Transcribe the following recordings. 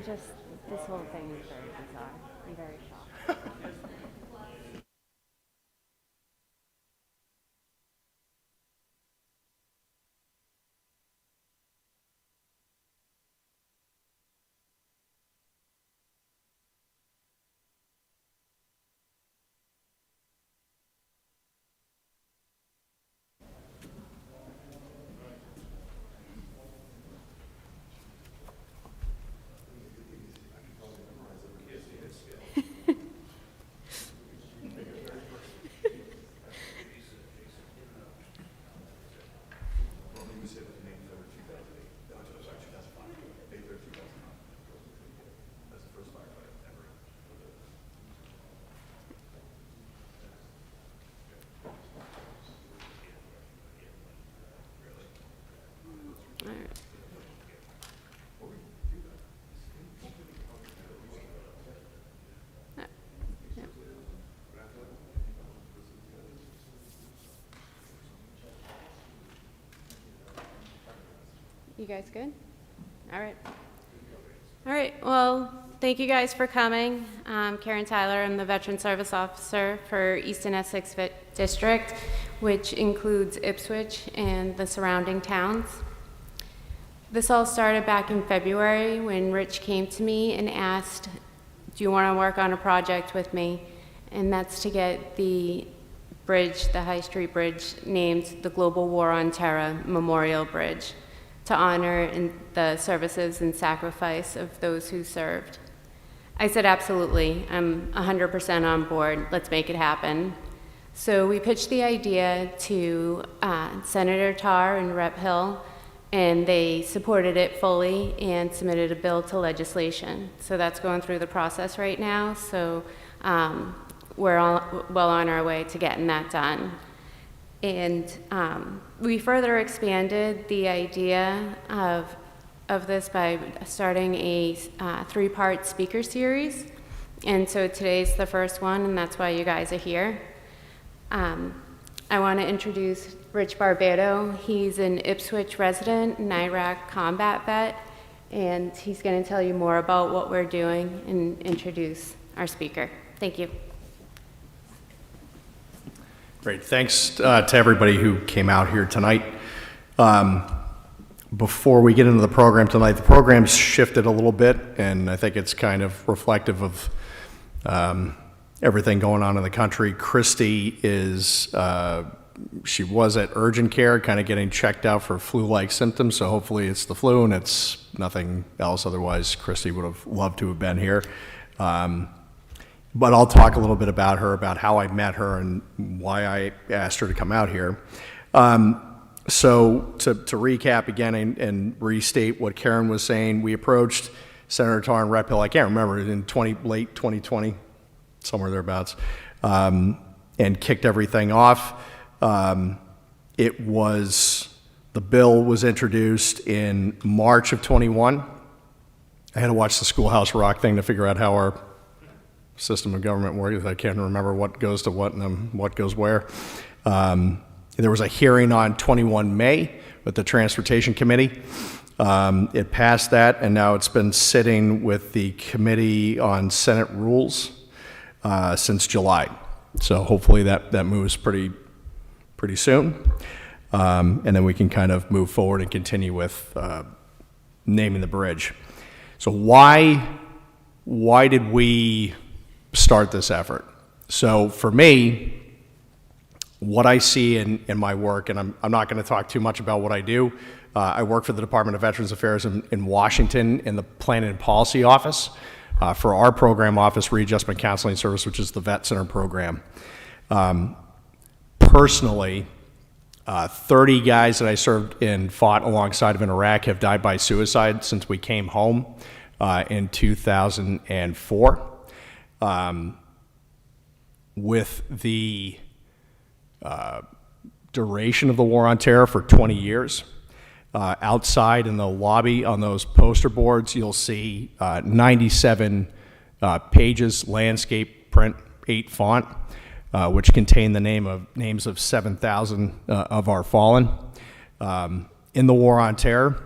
this whole thing is very bizarre. I'm very shocked. You guys good? All right. All right, well, thank you guys for coming. I'm Karen Tyler. I'm the Veteran Service Officer for Easton Essex District, which includes Ipswich and the surrounding towns. This all started back in February when Rich came to me and asked, do you want to work on a project with me? And that's to get the bridge, the High Street Bridge, named the Global War on Terror Memorial Bridge, to honor the services and sacrifice of those who served. I said, absolutely, I'm 100% on board, let's make it happen. So we pitched the idea to Senator Tarr and Rep. Hill, and they supported it fully and submitted a bill to legislation. So that's going through the process right now, so we're well on our way to getting that done. And we further expanded the idea of this by starting a three-part speaker series. And so today's the first one, and that's why you guys are here. I want to introduce Rich Barbado. He's an Ipswich resident, an Iraq combat vet, and he's going to tell you more about what we're doing and introduce our speaker. Thank you. Great, thanks to everybody who came out here tonight. Before we get into the program tonight, the program's shifted a little bit, and I think it's kind of reflective of everything going on in the country. Christie is, she was at urgent care, kind of getting checked out for flu-like symptoms, so hopefully it's the flu and it's nothing else. Otherwise, Christie would have loved to have been here. But I'll talk a little bit about her, about how I met her and why I asked her to come out here. So to recap again and restate what Karen was saying, we approached Senator Tarr and Rep. Hill, I can't remember, in late 2020, somewhere thereabouts, and kicked everything off. The bill was introduced in March of 21. I had to watch the Schoolhouse Rock thing to figure out how our system of government works. I can't remember what goes to what and then what goes where. There was a hearing on 21 May with the Transportation Committee. It passed that, and now it's been sitting with the Committee on Senate Rules since July. So hopefully that moves pretty soon. And then we can kind of move forward and continue with naming the bridge. So why did we start this effort? So for me, what I see in my work, and I'm not going to talk too much about what I do. I work for the Department of Veterans Affairs in Washington in the Planning and Policy Office for our program office, Readjustment Counseling Service, which is the Vet Center program. Personally, 30 guys that I served and fought alongside of in Iraq have died by suicide since we came home in 2004. With the duration of the war on terror for 20 years. Outside in the lobby on those poster boards, you'll see 97 pages, landscape print, 8 font, which contain the names of 7,000 of our fallen. In the war on terror,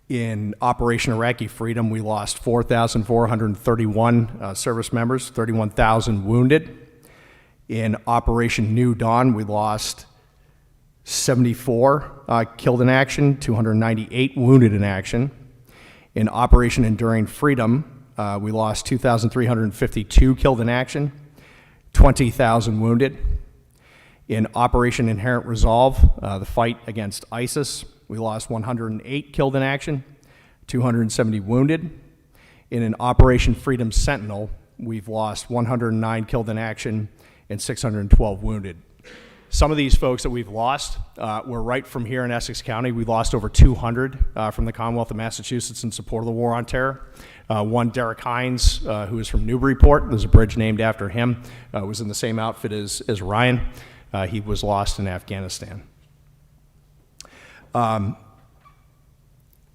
In Operation Iraqi Freedom, we lost 4,431 service members, 31,000 wounded. In Operation New Dawn, we lost 74 killed in action, 298 wounded in action. In Operation Enduring Freedom, we lost 2,352 killed in action, 20,000 wounded. In Operation Inherent Resolve, the fight against ISIS, we lost 108 killed in action, 270 wounded. In an Operation Freedom Sentinel, we've lost 109 killed in action and 612 wounded. Some of these folks that we've lost were right from here in Essex County. We lost over 200 from the Commonwealth of Massachusetts in support of the War on Terror. One, Derek Hines, who is from Newburyport. There's a bridge named after him. Was in the same outfit as Ryan. He was lost in Afghanistan.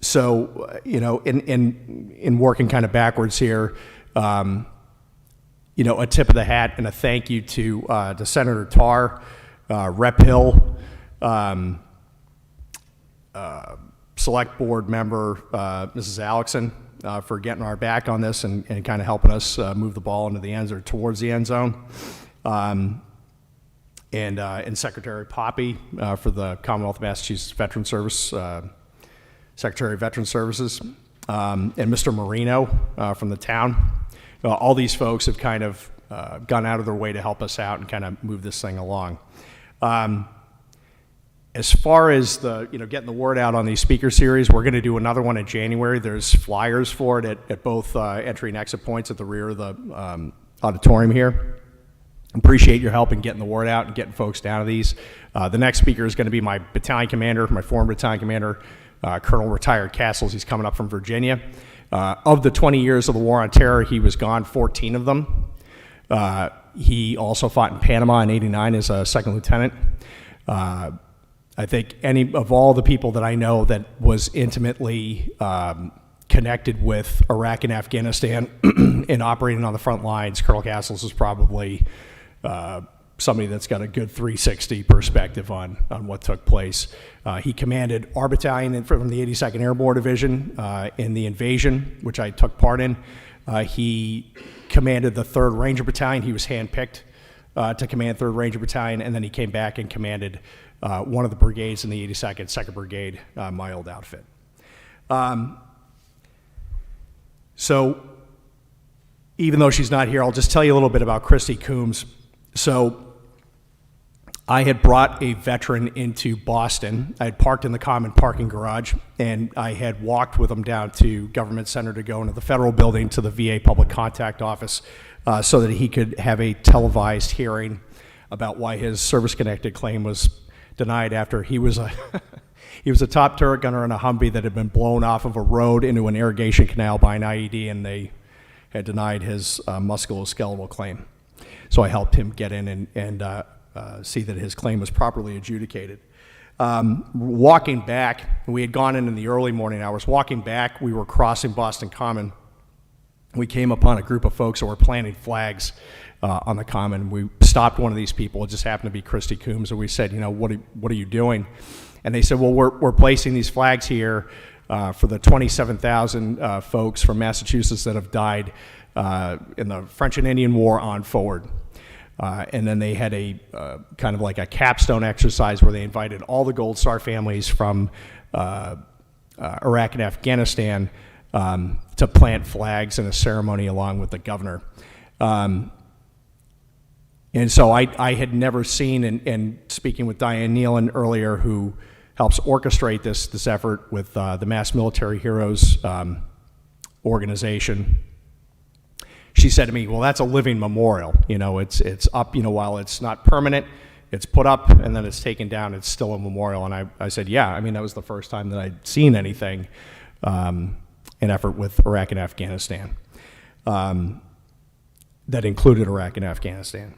So, you know, in working kind of backwards here, you know, a tip of the hat and a thank you to Senator Tarr, Rep. Hill, Select Board member Mrs. Alexson for getting our back on this and kind of helping us move the ball into the ends or towards the end zone. And Secretary Poppy for the Commonwealth of Massachusetts Veteran Service, Secretary of Veteran Services, and Mr. Marino from the town. All these folks have kind of gone out of their way to help us out and kind of move this thing along. As far as the, you know, getting the word out on these speaker series, we're going to do another one in January. There's flyers for it at both entry and exit points at the rear of the auditorium here. Appreciate your help in getting the word out and getting folks down to these. The next speaker is going to be my battalion commander, my former battalion commander, Colonel Retired Castles. He's coming up from Virginia. Of the 20 years of the War on Terror, he was gone 14 of them. He also fought in Panama in '89 as a second lieutenant. I think any of all the people that I know that was intimately connected with Iraq and Afghanistan and operating on the front lines, Colonel Castles is probably somebody that's got a good 360 perspective on what took place. He commanded our battalion from the 82nd Airborne Division in the invasion, which I took part in. He commanded the 3rd Ranger Battalion. He was handpicked to command 3rd Ranger Battalion, and then he came back and commanded one of the brigades in the 82nd, 2nd Brigade, my old outfit. So even though she's not here, I'll just tell you a little bit about Christy Combs. So I had brought a veteran into Boston. I had parked in the common parking garage, and I had walked with him down to Government Center to go into the federal building to the VA Public Contact Office so that he could have a televised hearing about why his service-connected claim was denied after he was a he was a top turret gunner in a Humvee that had been blown off of a road into an irrigation canal by an IED, and they had denied his musculoskeletal claim. So I helped him get in and see that his claim was properly adjudicated. Walking back, we had gone in the early morning hours. Walking back, we were crossing Boston Common. We came upon a group of folks who were planting flags on the Common. We stopped one of these people. It just happened to be Christy Combs, and we said, you know, what are you doing? And they said, well, we're placing these flags here for the 27,000 folks from Massachusetts that have died in the French and Indian War on forward. And then they had a kind of like a capstone exercise where they invited all the Gold Star families from Iraq and Afghanistan to plant flags in a ceremony along with the governor. And so I had never seen, and speaking with Diane Nealon earlier, who helps orchestrate this effort with the Mass Military Heroes organization, she said to me, well, that's a living memorial. You know, it's up, you know, while it's not permanent, it's put up and then it's taken down, it's still a memorial. And I said, yeah, I mean, that was the first time that I'd seen anything, an effort with Iraq and Afghanistan, that included Iraq and Afghanistan.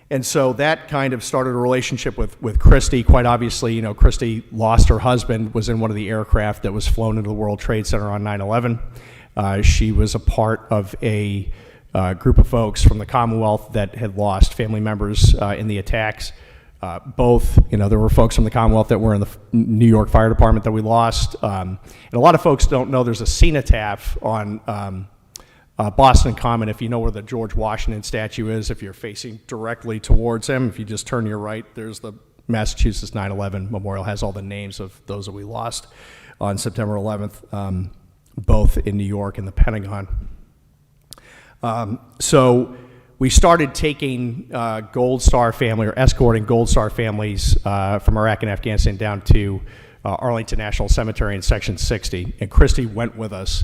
And so that kind of started a relationship with Christy. Quite obviously, you know, Christy lost her husband, was in one of the aircraft that was flown into the World Trade Center on 9/11. She was a part of a group of folks from the Commonwealth that had lost family members in the attacks Both, there were folks from the Commonwealth that were in the New York Fire Department that we lost. And a lot of folks don't know there's a cenotaph on Boston Common, if you know where the George Washington statue is, if you're facing directly towards him. If you just turn to your right, there's the Massachusetts 9/11 Memorial, has all the names of those that we lost on September 11th, both in New York and the Pentagon. So we started taking Gold Star family, or escorting Gold Star families from Iraq and Afghanistan down to Arlington National Cemetery in Section 60. And Christy went with us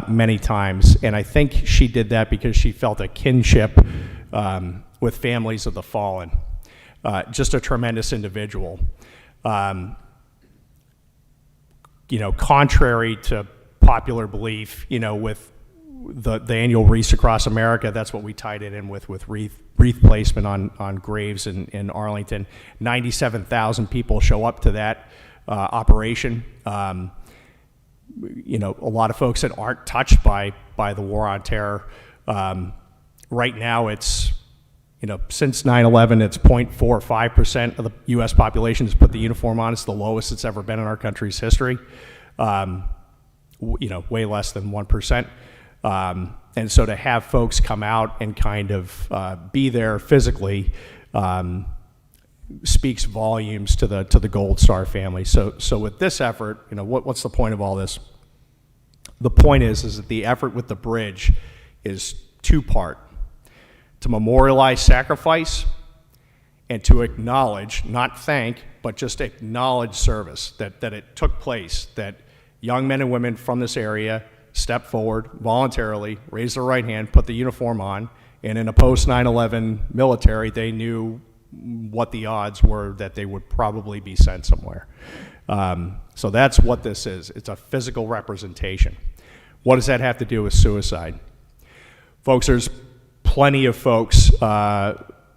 many times. And I think she did that because she felt a kinship with families of the fallen. Just a tremendous individual. Contrary to popular belief, with the annual Wreaths Across America, that's what we tied it in with wreath placement on graves in Arlington. 97,000 people show up to that operation. A lot of folks that aren't touched by the war on terror. Right now, it's, since 9/11, it's 0.45% of the U.S. population has put the uniform on. It's the lowest it's ever been in our country's history. Way less than 1%. And so to have folks come out and kind of be there physically speaks volumes to the Gold Star family. So with this effort, what's the point of all this? The point is that the effort with the bridge is two-part: to memorialize sacrifice and to acknowledge, not thank, but just acknowledge service, that it took place, that young men and women from this area stepped forward voluntarily, raised their right hand, put the uniform on, and in a post-9/11 military, they knew what the odds were that they would probably be sent somewhere. So that's what this is. It's a physical representation. What does that have to do with suicide? Folks, there's plenty of folks,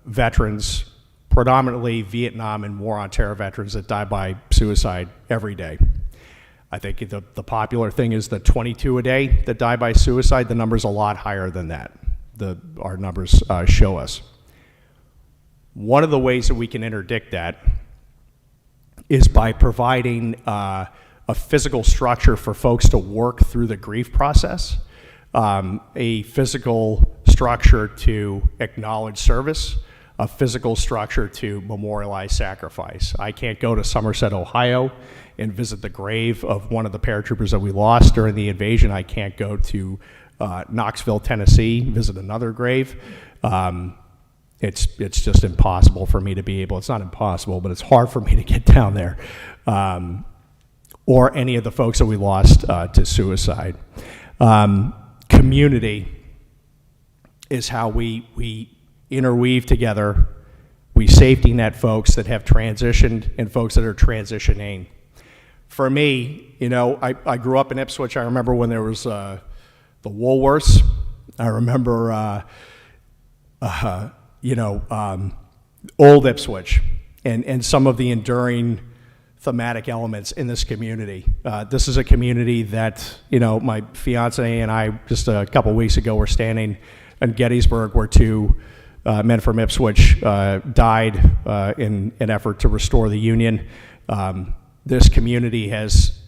veterans, predominantly Vietnam and war on terror veterans, that die by suicide every day. I think the popular thing is the 22 a day that die by suicide. The number's a lot higher than that. Our numbers show us. One of the ways that we can interdict that is by providing a physical structure for folks to work through the grief process, a physical structure to acknowledge service, a physical structure to memorialize sacrifice. I can't go to Somerset, Ohio and visit the grave of one of the paratroopers that we lost during the invasion. I can't go to Knoxville, Tennessee, visit another grave. It's just impossible for me to be able, it's not impossible, but it's hard for me to get down there. Or any of the folks that we lost to suicide. Community is how we interweave together. We safety net folks that have transitioned and folks that are transitioning. For me, I grew up in Ipswich. I remember when there was the Woolworths. I remember, old Ipswich and some of the enduring thematic elements in this community. This is a community that, my fiance and I, just a couple weeks ago, were standing in Gettysburg where two men from Ipswich died in an effort to restore the Union. This community has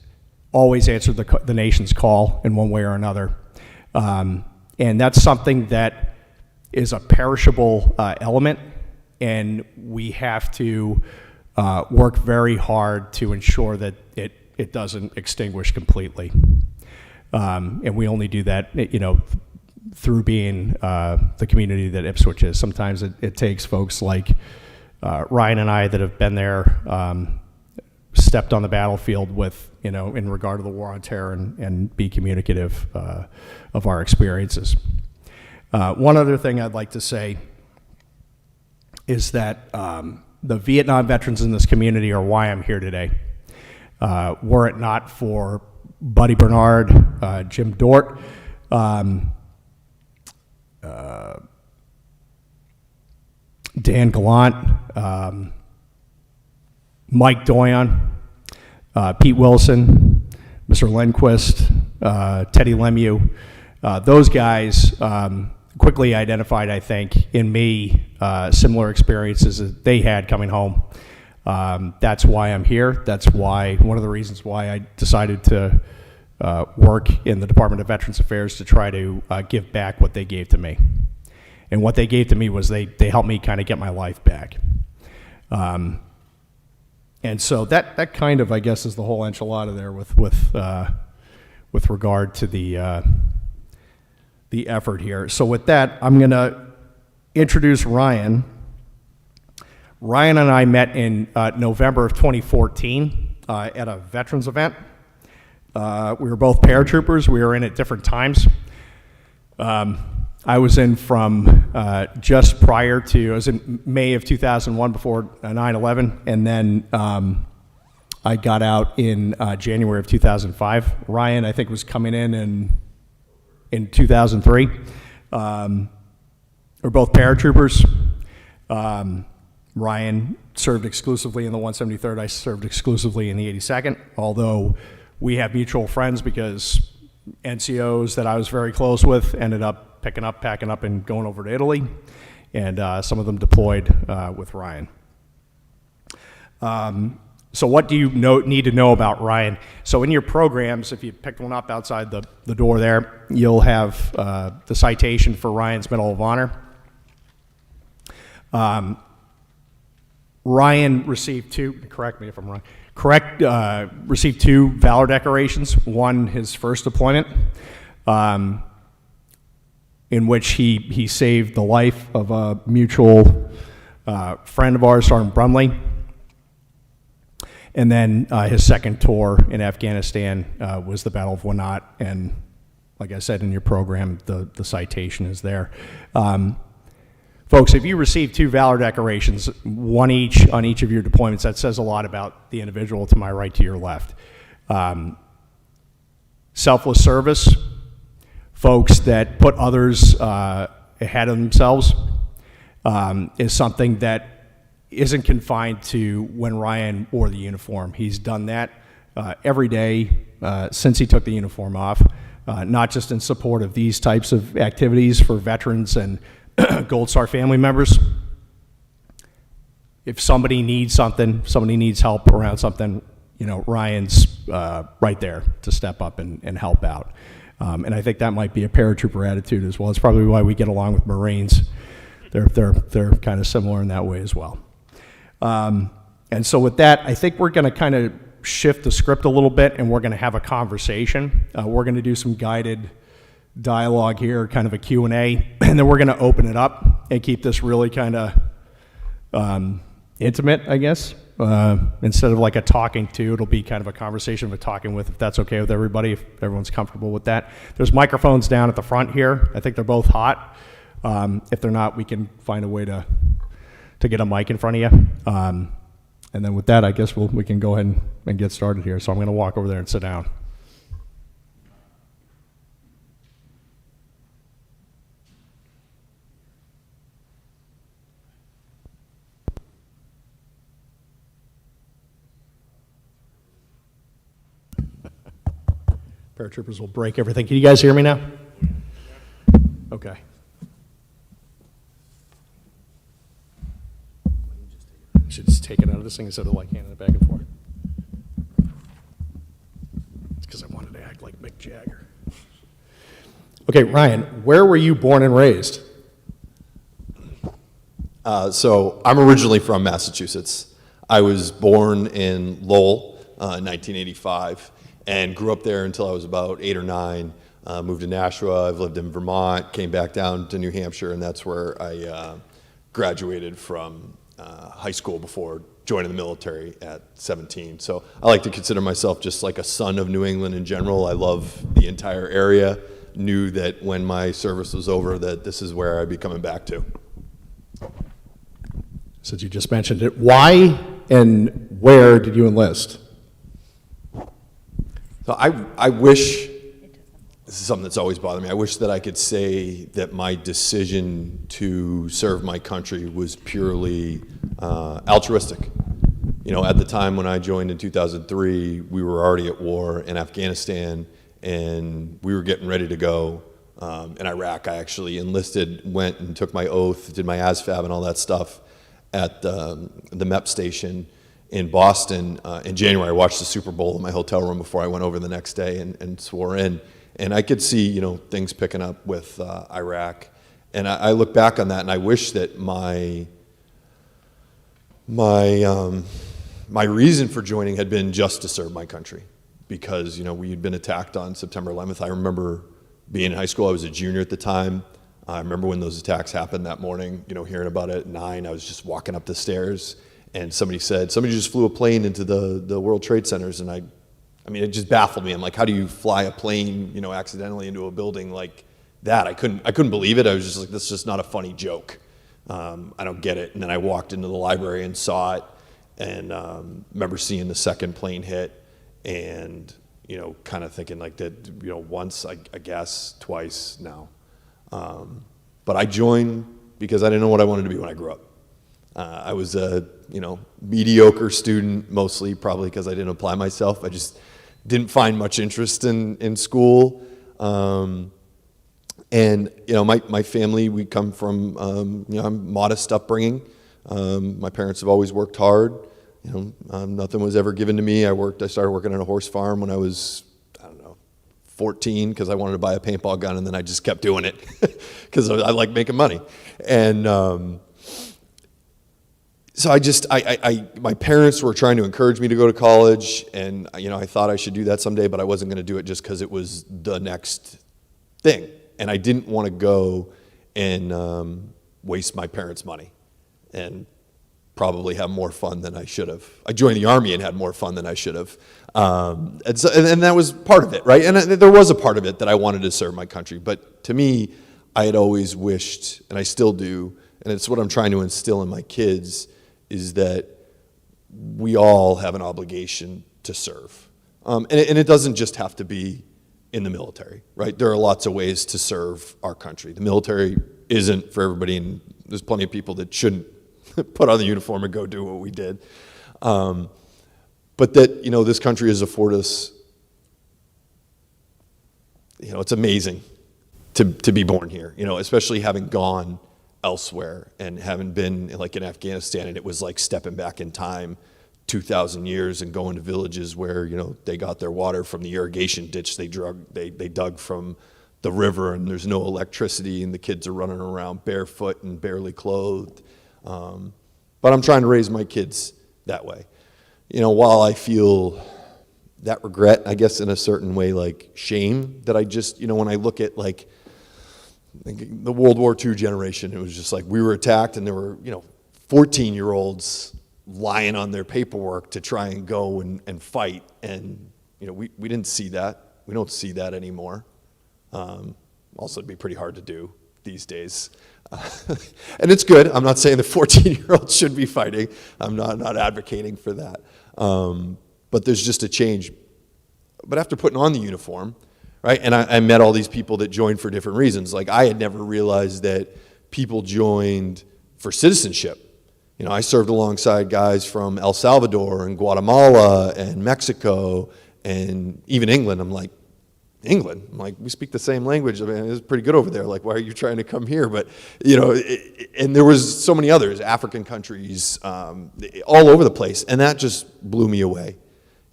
always answered the nation's call in one way or another. And that's something that is a perishable element, and we have to work very hard to ensure that it doesn't extinguish completely. And we only do that, through being the community that Ipswich is. Sometimes it takes folks like Ryan and I that have been there, stepped on the battlefield with, in regard to the war on terror, and be communicative of our experiences. One other thing I'd like to say is that the Vietnam veterans in this community are why I'm here today. Were it not for Buddy Bernard, Jim Dort, Dan Gallant, Mike Doyon, Pete Wilson, Mr. Lindquist, Teddy Lemieux, those guys quickly identified, I think, in me similar experiences that they had coming home. That's why I'm here. That's why, one of the reasons why I decided to work in the Department of Veterans Affairs, to try to give back what they gave to me. And what they gave to me was they helped me kind of get my life back. And so that kind of, I guess, is the whole enchilada there with regard to the effort here. So with that, I'm going to introduce Ryan. Ryan and I met in November of 2014 at a veterans event. We were both paratroopers. We were in at different times. I was in from just prior to, I was in May of 2001 before 9/11, and then I got out in January of 2005. Ryan, I think, was coming in 2003. We're both paratroopers. Ryan served exclusively in the 173rd. I served exclusively in the 82nd, although we have mutual friends because NCOs that I was very close with ended up packing up, and going over to Italy, and some of them deployed with Ryan. So what do you need to know about Ryan? So in your programs, if you picked one up outside the door there, you'll have the citation for Ryan's Medal of Honor. Ryan received two, correct me if I'm wrong, received two Valor Decorations, one his first deployment, in which he saved the life of a mutual friend of ours, Sergeant Brumley. And then his second tour in Afghanistan was the Battle of Wanat, and like I said in your program, the citation is there. Folks, if you receive two Valor Decorations, one each on each of your deployments, that says a lot about the individual to my right, to your left. Selfless service, folks that put others ahead of themselves, is something that isn't confined to when Ryan wore the uniform. He's done that every day since he took the uniform off, not just in support of these types of activities for veterans and Gold Star family members. If somebody needs something, somebody needs help around something, Ryan's right there to step up and help out. And I think that might be a paratrooper attitude as well. It's probably why we get along with Marines. They're kind of similar in that way as well. And so with that, I think we're going to kind of shift the script a little bit, and we're going to have a conversation. We're going to do some guided dialogue here, kind of a Q&A, and then we're going to open it up and keep this really kind of intimate, I guess. Instead of like a talking to, it'll be kind of a conversation of a talking with, if that's okay with everybody, if everyone's comfortable with that. There's microphones down at the front here. I think they're both hot. If they're not, we can find a way to get a mic in front of you. And then with that, I guess we can go ahead and get started here. So I'm going to walk over there and sit down. Paratroopers will break everything. Can you guys hear me now? Okay. I should just take it out of this thing instead of like handing it back and forth. It's because I wanted to act like Mick Jagger. Okay, Ryan, where were you born and raised? So I'm originally from Massachusetts. I was born in Lowell in 1985 and grew up there until I was about 8 or 9. Moved to Nashua. I've lived in Vermont, came back down to New Hampshire, and that's where I graduated from high school before joining the military at 17. So I like to consider myself just like a son of New England in general. I love the entire area. Knew that when my service was over that this is where I'd be coming back to. Since you just mentioned it, why and where did you enlist? So I wish, this is something that's always bothered me, I wish that I could say that my decision to serve my country was purely altruistic. You know, at the time when I joined in 2003, we were already at war in Afghanistan, and we were getting ready to go In Iraq, I actually enlisted, went and took my oath, did my ASVAB and all that stuff at the MEP station in Boston. In January, I watched the Super Bowl in my hotel room before I went over the next day and swore in. And I could see, you know, things picking up with Iraq. And I look back on that, and I wish that my reason for joining had been just to serve my country, because, you know, we had been attacked on September 11th. I remember being in high school. I was a junior at the time. I remember when those attacks happened that morning, you know, hearing about it at 9. I was just walking up the stairs, and somebody said, somebody just flew a plane into the World Trade Centers. And I mean, it just baffled me. I'm like, how do you fly a plane, you know, accidentally into a building like that? I couldn't believe it. I was just like, this is just not a funny joke. I don't get it. And then I walked into the library and saw it, and remember seeing the second plane hit, and, you know, kind of thinking like that, you know, once, I guess, twice now. But I joined because I didn't know what I wanted to be when I grew up. I was a, you know, mediocre student, mostly probably because I didn't apply myself. I just didn't find much interest in school. And, you know, my family, we come from, you know, modest upbringing. My parents have always worked hard. You know, nothing was ever given to me. I started working on a horse farm when I was, 14, because I wanted to buy a paintball gun, and then I just kept doing it because I like making money. And so my parents were trying to encourage me to go to college, and, you know, I thought I should do that someday, but I wasn't going to do it just because it was the next thing. And I didn't want to go and waste my parents' money and probably have more fun than I should have. I joined the Army and had more fun than I should have. And that was part of it, right? And there was a part of it that I wanted to serve my country. But to me, I had always wished, and I still do, and it's what I'm trying to instill in my kids, is that we all have an obligation to serve. And it doesn't just have to be in the military, right? There are lots of ways to serve our country. The military isn't for everybody, and there's plenty of people that shouldn't put on the uniform and go do what we did. But that, you know, this country has afforded us, you know, it's amazing to be born here, you know, especially having gone elsewhere and having been like in Afghanistan, and it was like stepping back in time 2,000 years and going to villages where, you know, they got their water from the irrigation ditch they dug from the river, and there's no electricity, and the kids are running around barefoot and barely clothed. But I'm trying to raise my kids that way. You know, while I feel that regret, I guess in a certain way, like shame that I just, you know, when I look at like the World War II generation, it was just like we were attacked, and there were, you know, 14-year-olds lying on their paperwork to try and go and fight. And, you know, we didn't see that. We don't see that anymore. Also, it'd be pretty hard to do these days. And it's good. I'm not saying the 14-year-olds should be fighting. I'm not advocating for that. But there's just a change. But after putting on the uniform, right, and I met all these people that joined for different reasons. Like, I had never realized that people joined for citizenship. You know, I served alongside guys from El Salvador and Guatemala and Mexico and even England. I'm like, England? I'm like, we speak the same language. I mean, it's pretty good over there. Like, why are you trying to come here? But, you know, and there was so many others, African countries, all over the place. And that just blew me away.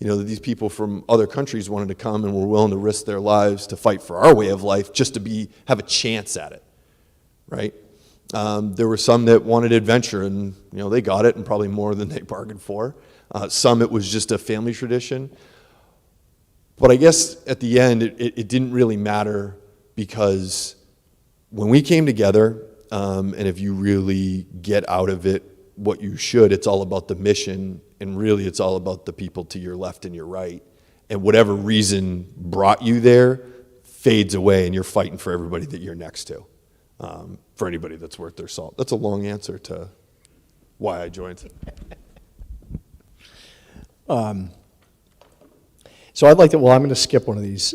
You know, that these people from other countries wanted to come and were willing to risk their lives to fight for our way of life just to have a chance at it, right? There were some that wanted adventure, and, you know, they got it, and probably more than they bargained for. Some, it was just a family tradition. But I guess at the end, it didn't really matter, because when we came together, and if you really get out of it what you should, it's all about the mission, and really it's all about the people to your left and your right. And whatever reason brought you there fades away, and you're fighting for everybody that you're next to, for anybody that's worth their salt. That's a long answer to why I joined. So I'd like to, well, I'm going to skip one of these.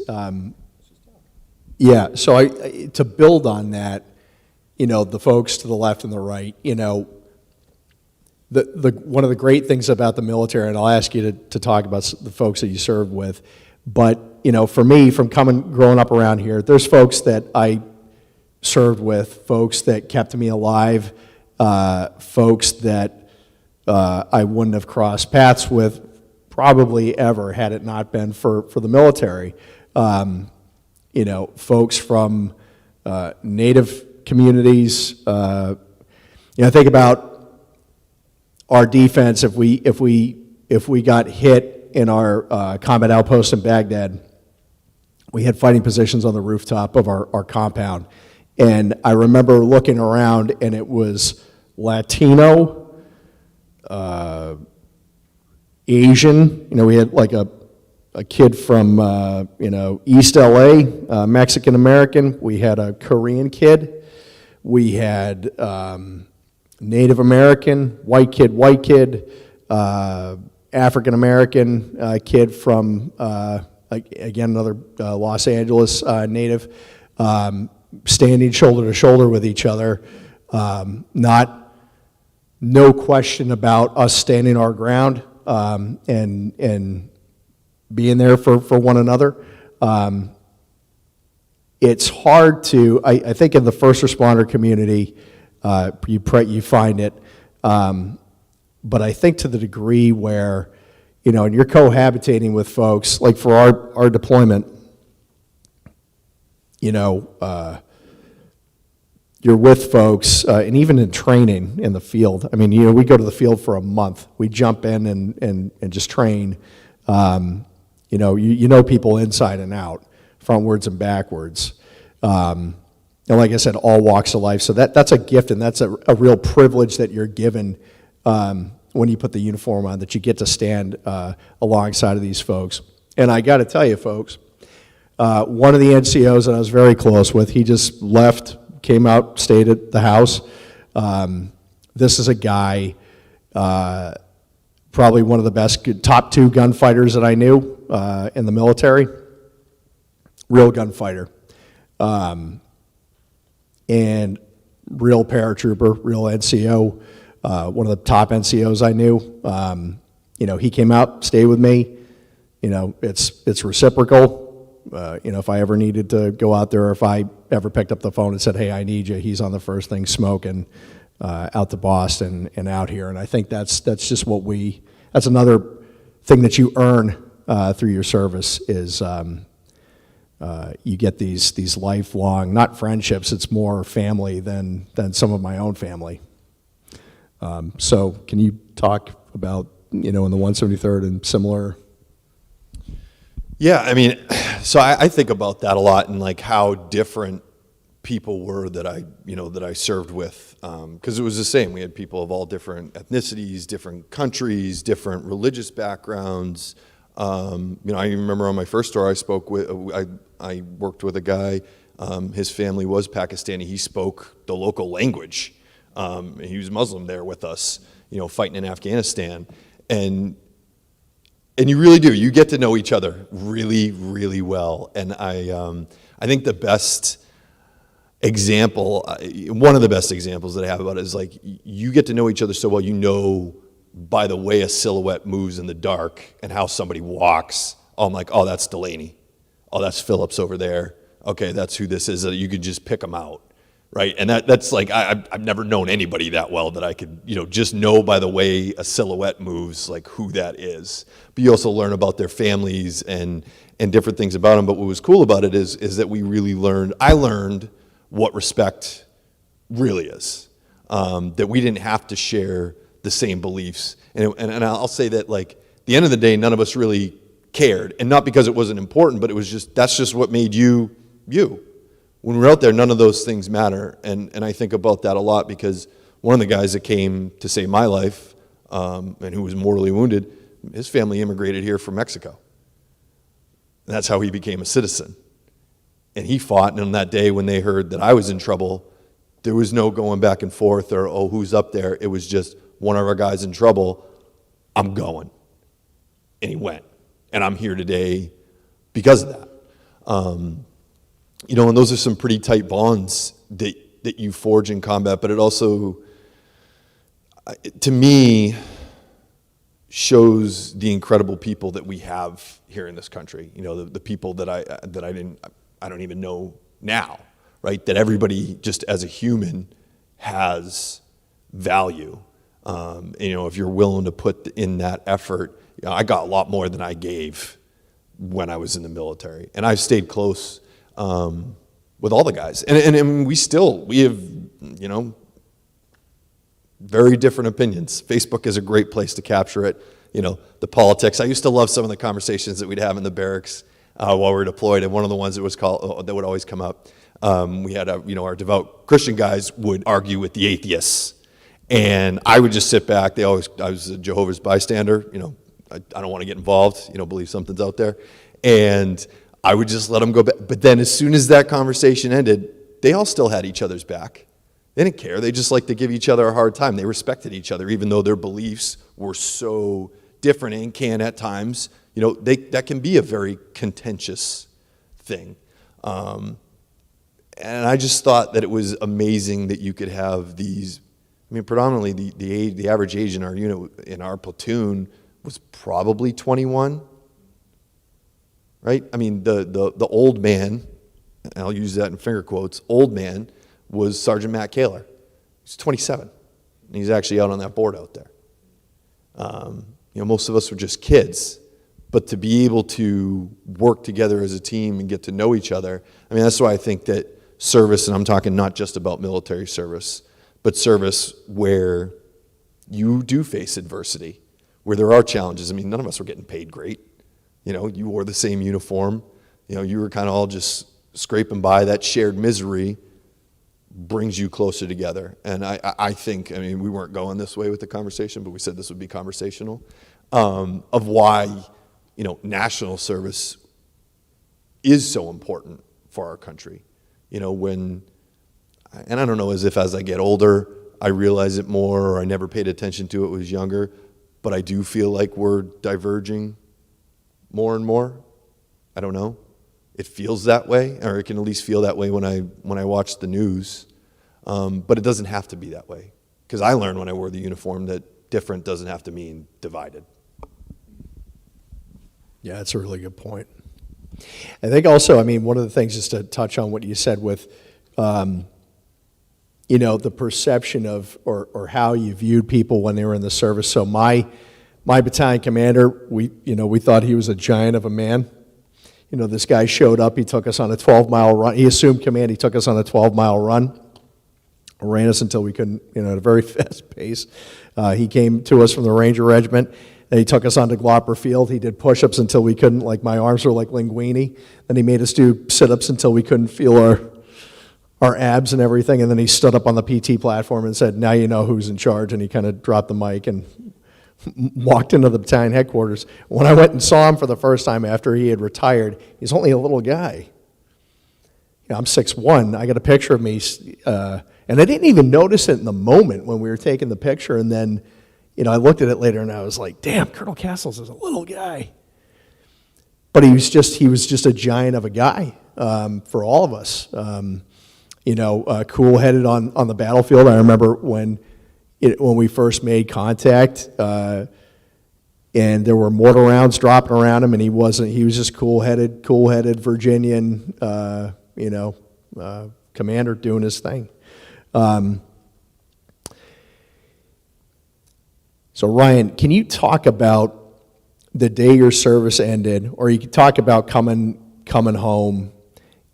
Yeah, so to build on that, you know, the folks to the left and the right, you know, one of the great things about the military, and I'll ask you to talk about the folks that you served with, but for me, from growing up around here, there's folks that I served with, folks that kept me alive, folks that I wouldn't have crossed paths with probably ever had it not been for the military. Folks from Native communities. Think about our defense. If we got hit in our combat outpost in Baghdad, we had fighting positions on the rooftop of our compound. And I remember looking around, and it was Latino, Asian. We had like a kid from East LA, Mexican American. We had a Korean kid. We had Native American, white kid, African American kid from again another Los Angeles native, standing shoulder to shoulder with each other. No question about us standing our ground and being there for one another. It's hard to, I think in the first responder community, you find it, but I think to the degree where, and you're cohabitating with folks, like for our deployment, you're with folks, and even in training in the field. I mean, we go to the field for a month. We jump in and just train. You know people inside and out, frontwards and backwards. And like I said, all walks of life. So that's a gift, and that's a real privilege that you're given when you put the uniform on, that you get to stand alongside of these folks. And I got to tell you, folks, one of the NCOs that I was very close with, he just left, came out, stayed at the house. This is a guy, probably one of the best, top 2 gunfighters that I knew in the military. Real gunfighter. And real paratrooper, real NCO, one of the top NCOs I knew. He came out, stayed with me. It's reciprocal. If I ever needed to go out there, or if I ever picked up the phone and said, hey, I need you, he's on the first thing smoking out to Boston and out here. And I think that's just that's another thing that you earn through your service is you get these lifelong, not friendships, it's more family than some of my own family. So can you talk about, in the 173rd and similar? Yeah, I mean, so I think about that a lot, and like how different people were that I served with, because it was the same. We had people of all different ethnicities, different countries, different religious backgrounds. I remember on my first tour I worked with a guy. His family was Pakistani. He spoke the local language. He was Muslim there with us, fighting in Afghanistan, and you really do. You get to know each other really, really well. And I think the best example, one of the best examples that I have about it is like you get to know each other so well, by the way a silhouette moves in the dark and how somebody walks. I'm like, oh, that's Delaney. Oh, that's Phillips over there. Okay, that's who this is. You could just pick them out, right? And that's like, I've never known anybody that well that I could, just know by the way a silhouette moves, like who that is. But you also learn about their families and different things about them. But what was cool about it is that we really I learned what respect really is. That we didn't have to share the same beliefs. And I'll say that, like, at the end of the day, none of us really cared. And not because it wasn't important, but it was that's just what made you, you. When we're out there, none of those things matter. And I think about that a lot because one of the guys that came to save my life and who was mortally wounded, his family immigrated here from Mexico. And that's how he became a citizen. And he fought, and on that day when they heard that I was in trouble, there was no going back and forth or, oh, who's up there? It was just one of our guys in trouble, I'm going. And he went. And I'm here today because of that. And those are some pretty tight bonds that you forge in combat, but it also, to me, shows the incredible people that we have here in this country. You know, the people that I don't even know now, right? That everybody just as a human has value. You know, if you're willing to put in that effort, you know, I got a lot more than I gave when I was in the military, and I've stayed close with all the guys, and we have, you know, very different opinions. Facebook is a great place to capture it. You know, the politics. I used to love some of the conversations that we'd have in the barracks while we were deployed, and one of the ones that would always come up. We had our devout Christian guys would argue with the atheists, and I would just sit back. I was a Jehovah's bystander. You know, I don't want to get involved. You know, believe something's out there, and I would just let them go back. But then, as soon as that conversation ended, they all still had each other's back. They didn't care. They just liked to give each other a hard time. They respected each other, even though their beliefs were so different and can at times, you know, that can be a very contentious thing. And I just thought that it was amazing that you could have these. I mean, predominantly the average age in our unit, in our platoon, was probably 21, right? I mean, the old man, and I'll use that in finger quotes, old man was Sergeant Matt Kaler. He's 27, and he's actually out on that board out there. You know, most of us were just kids, but to be able to work together as a team and get to know each other, I mean, that's why I think that service, and I'm talking not just about military service, but service where you do face adversity, where there are challenges. I mean, none of us were getting paid great. You know, you wore the same uniform. You know, you were kind of all just scraping by. That shared misery brings you closer together. And I think, I mean, we weren't going this way with the conversation, but we said this would be conversational, of why, you know, national service is so important for our country. You know, and I don't know as I get older, I realize it more, or I never paid attention to it when I was younger, but I do feel like we're diverging more and more. I don't know. It feels that way, or it can at least feel that way when I watch the news. But it doesn't have to be that way, because I learned when I wore the uniform that different doesn't have to mean divided. Yeah, that's a really good point. I think also, I mean, one of the things, just to touch on what you said with, you know, the perception of, or how you viewed people when they were in the service. So my battalion commander, we thought he was a giant of a man. You know, this guy showed up, he took us on a 12-mile run. He assumed command, he took us on a 12-mile run. Ran us until we couldn't, you know, at a very fast pace. He came to us from the Ranger Regiment, and he took us onto Glopper Field. He did push-ups until we couldn't, like my arms were like linguini. Then he made us do sit-ups until we couldn't feel our abs and everything. And then he stood up on the PT platform and said, "Now you know who's in charge." And he kind of dropped the mic and walked into the battalion headquarters. When I went and saw him for the first time after he had retired, he's only a little guy. You know, I'm 6'1". I got a picture of me, and I didn't even notice it in the moment when we were taking the picture. And then, you know, I looked at it later and I was like, "Damn, Colonel Castles is a little guy." But he was just a giant of a guy for all of us. You know, cool-headed on the battlefield. I remember when we first made contact, and there were mortar rounds dropping around him, and he was just cool-headed Virginian, you know, commander doing his thing. So Ryan, can you talk about the day your service ended, or you can talk about coming home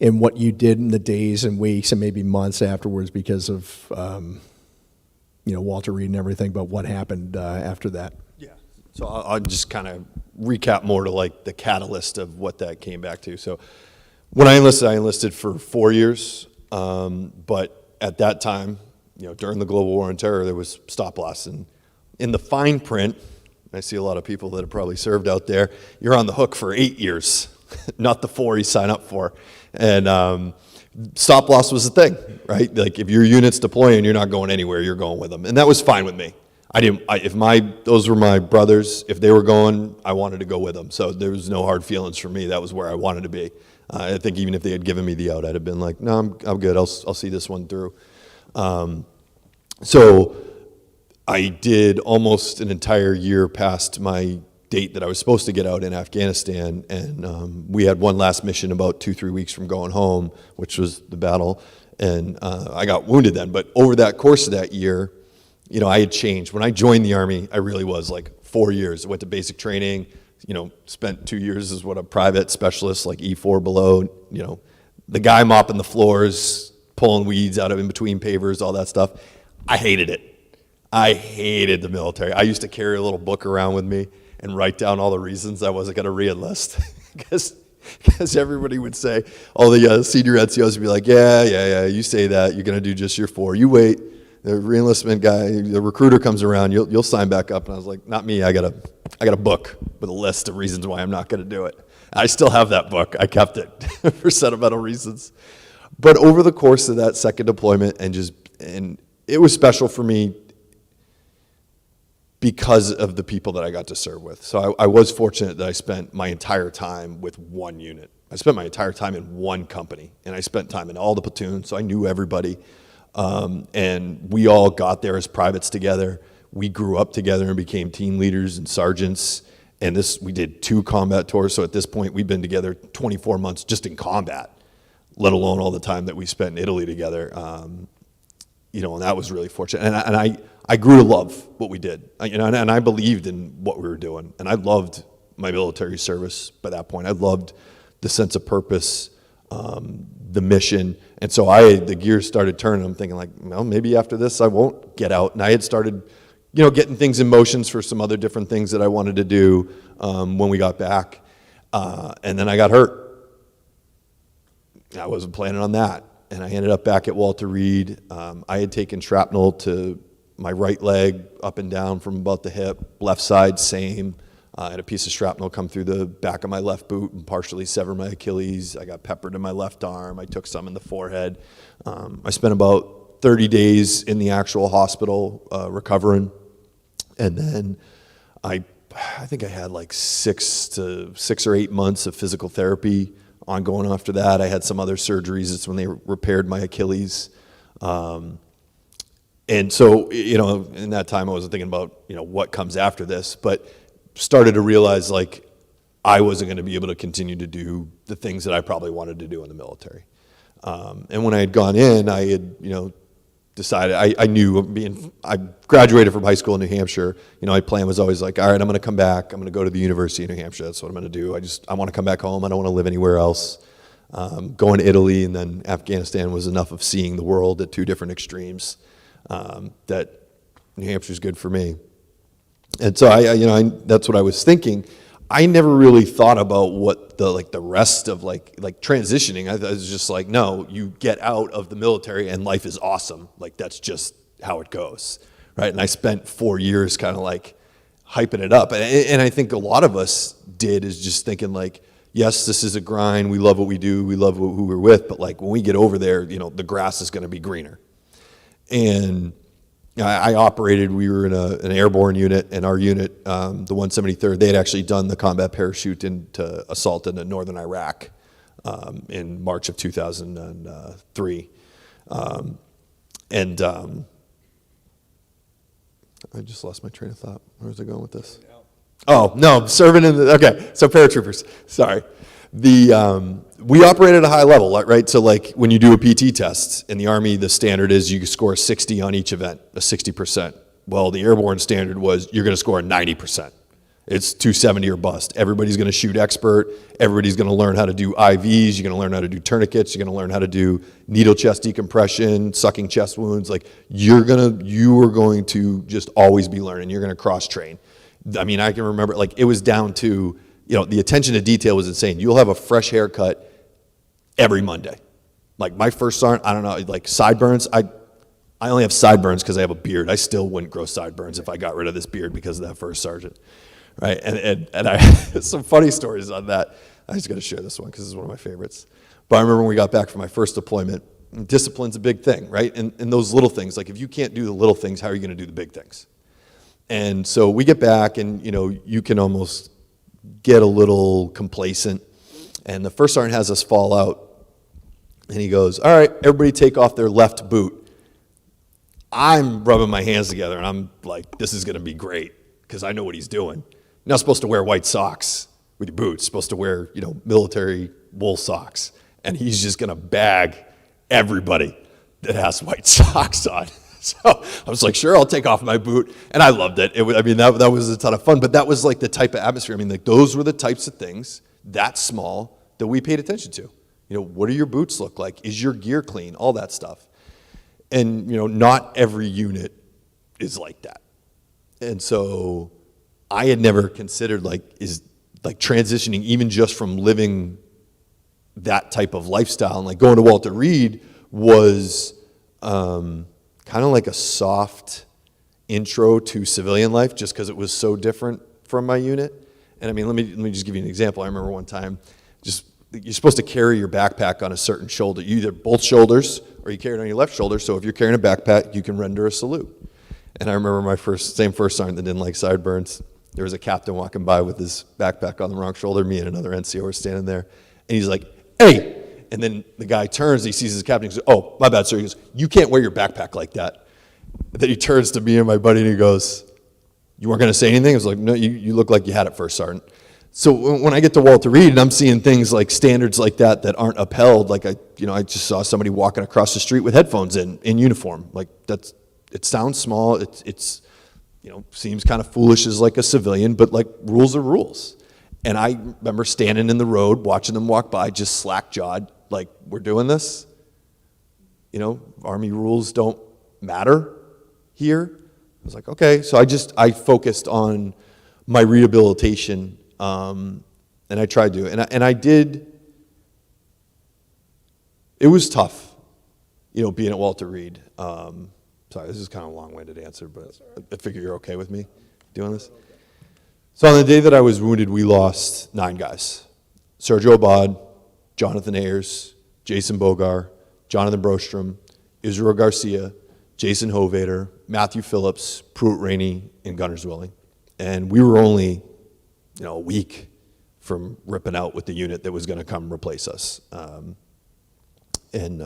and what you did in the days and weeks and maybe months afterwards because of, you know, Walter Reed and everything, but what happened after that? Yeah. So I'll just kind of recap more to like the catalyst of what that came back to. So when I enlisted for 4 years, but at that time, you know, during the global war on terror, there was stop loss. And in the fine print, I see a lot of people that have probably served out there, you're on the hook for 8 years, not the 4 you sign up for. And stop loss was the thing, right? Like if your unit's deploying, you're not going anywhere, you're going with them. And that was fine with me. Those were my brothers, if they were going, I wanted to go with them. So there was no hard feelings for me. That was where I wanted to be. I think even if they had given me the out, I'd have been like, no, I'm good. I'll see this one through. So I did almost an entire year past my date that I was supposed to get out in Afghanistan, and we had one last mission about 2-3 weeks from going home, which was the battle, and I got wounded then. But over that course of that year, you know, I had changed. When I joined the Army, I really was like 4 years. I went to basic training, you know, spent 2 years as what a private specialist, like E4 below, you know, the guy mopping the floors, pulling weeds out of in between pavers, all that stuff. I hated it. I hated the military. I used to carry a little book around with me and write down all the reasons I wasn't going to re-enlist. Because everybody would say, all the senior NCOs would be like, yeah, you say that, you're going to do just your 4. You wait, the re-enlistment guy, the recruiter comes around, you'll sign back up. And I was like, not me, I got a book with a list of reasons why I'm not going to do it. I still have that book. I kept it for sentimental reasons. But over the course of that second deployment, and it was special for me because of the people that I got to serve with. So I was fortunate that I spent my entire time with one unit. I spent my entire time in one company, and I spent time in all the platoons, so I knew everybody. And we all got there as privates together. We grew up together and became team leaders and sergeants. And we did 2 combat tours, so at this point we've been together 24 months just in combat, let alone all the time that we spent in Italy together. You know, and that was really fortunate. And I grew to love what we did, you know, and I believed in what we were doing. And I loved my military service by that point. I loved the sense of purpose, the mission. And so the gears started turning. I'm thinking like, well, maybe after this I won't get out. And I had started, you know, getting things in motions for some other different things that I wanted to do when we got back. And then I got hurt. I wasn't planning on that. And I ended up back at Walter Reed. I had taken shrapnel to my right leg up and down from about the hip, left side same. I had a piece of shrapnel come through the back of my left boot and partially sever my Achilles. I got peppered in my left arm. I took some in the forehead. I spent about 30 days in the actual hospital recovering. And then I think I had like 6 or 8 months of physical therapy ongoing after that. I had some other surgeries. It's when they repaired my Achilles. And so, you know, in that time I wasn't thinking about, you know, what comes after this, but started to realize like I wasn't going to be able to continue to do the things that I probably wanted to do in the military. And when I had gone in, I had, you know, decided, I knew, I graduated from high school in New Hampshire. You know, my plan was always like, all right, I'm going to come back. I'm going to go to the University of New Hampshire. That's what I'm going to do. I want to come back home. I don't want to live anywhere else. Going to Italy and then Afghanistan was enough of seeing the world at 2 different extremes that New Hampshire's good for me. And so that's what I was thinking. I never really thought about what the rest of like transitioning. I was just like, no, you get out of the military and life is awesome. Like that's just how it goes, right? And I spent 4 years kind of like hyping it up, and I think a lot of us did is just thinking like, yes, this is a grind. We love what we do. We love who we're with. But like when we get over there, you know, the grass is going to be greener. And I operated, we were in an airborne unit, and our unit, the 173rd, they had actually done the combat parachute into assault into northern Iraq in March of 2003. I just lost my train of thought. Where was I going with this? Oh, no, serving in okay, so paratroopers, sorry. We operate at a high level, right? So like when you do a PT test in the Army, the standard is you score a 60 on each event, a 60%. Well, the airborne standard was you're going to score a 90%. It's 270 or bust. Everybody's going to shoot expert. Everybody's going to learn how to do IVs. You're going to learn how to do tourniquets. You're going to learn how to do needle chest decompression, sucking chest wounds. Like you are going to just always be learning. You're going to cross train. I mean, I can remember like it was down to, you know, the attention to detail was insane. You'll have a fresh haircut every Monday. Like my first sergeant, I don't know, like sideburns. I only have sideburns because I have a beard. I still wouldn't grow sideburns if I got rid of this beard because of that first sergeant, right? And I some funny stories on that. I just got to share this one because it's one of my favorites. But I remember when we got back from my first deployment, discipline's a big thing, right? And those little things, like if you can't do the little things, how are you going to do the big things? And so we get back, and you know, you can almost get a little complacent, and the first sergeant has us fall out, and he goes, all right, everybody take off their left boot. I'm rubbing my hands together, and I'm like, this is going to be great, because I know what he's doing. You're not supposed to wear white socks with your boots. You're supposed to wear, military wool socks. And he's just going to bag everybody that has white socks on. So I was like, sure, I'll take off my boot. And I loved it. That was a ton of fun. But that was like the type of atmosphere. Those were the types of things that small that we paid attention to. What do your boots look like? Is your gear clean? All that stuff. And, not every unit is like that. And so I had never considered transitioning even just from living that type of lifestyle. And going to Walter Reed was kind of like a soft intro to civilian life, just because it was so different from my unit. And let me just give you an example. I remember one time, you're supposed to carry your backpack on a certain shoulder, either both shoulders or you carry it on your left shoulder. So if you're carrying a backpack, you can render a salute. And I remember my first sergeant that didn't like sideburns. There was a captain walking by with his backpack on the wrong shoulder. Me and another NCO were standing there. And he's like, hey. And then the guy turns, he sees his captain, he goes, oh, my bad, sir. He goes, you can't wear your backpack like that. And then he turns to me and my buddy and he goes, you weren't going to say anything? I was like, no, you look like you had it first, Sergeant. So when I get to Walter Reed and I'm seeing things like standards like that aren't upheld, like I just saw somebody walking across the street with headphones in uniform. It sounds small, it's seems kind of foolish as like a civilian, but rules are rules. And I remember standing in the road, watching them walk by, just slack-jawed, like, we're doing this? Army rules don't matter here? I was like, okay. So I focused on my rehabilitation, and I tried to. And I did. It was tough, being at Walter Reed. Sorry, this is kind of a long-winded answer, but I figure you're okay with me doing this. So on the day that I was wounded, we lost 9 guys. Sergio Abad, Jonathan Ayers, Jason Bogar, Jonathan Brostrom, Israel Garcia, Jason Hovader, Matthew Phillips, Pruitt Rainey, and Gunnar Zwilling. And we were only, a week from ripping out with the unit that was going to come replace us. And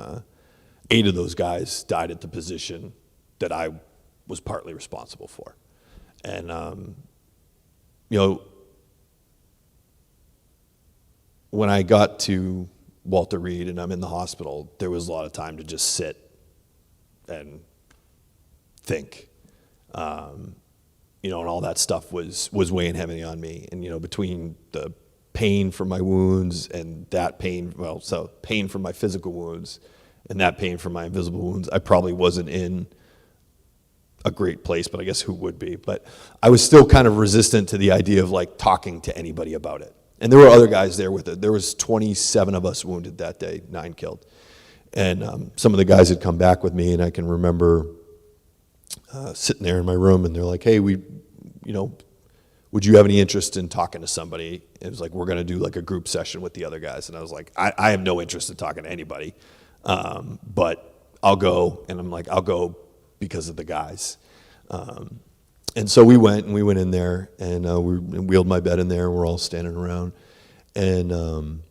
8 of those guys died at the position that I was partly responsible for. And, when I got to Walter Reed and I'm in the hospital, there was a lot of time to just sit and think. And all that stuff was weighing heavily on me. And, between the pain from my wounds and that pain, pain from my physical wounds and that pain from my invisible wounds, I probably wasn't in a great place, but I guess who would be? But I was still kind of resistant to the idea of talking to anybody about it. And there were other guys there with it. There was 27 of us wounded that day, 9 killed. And some of the guys had come back with me, and I can remember sitting there in my room, and they're like, hey, would you have any interest in talking to somebody? It was like, we're going to do a group session with the other guys. And I was like, I have no interest in talking to anybody, but I'll go. And I'm like, I'll go because of the guys. And so we went in there, and we wheeled my bed in there, and we're all standing around. And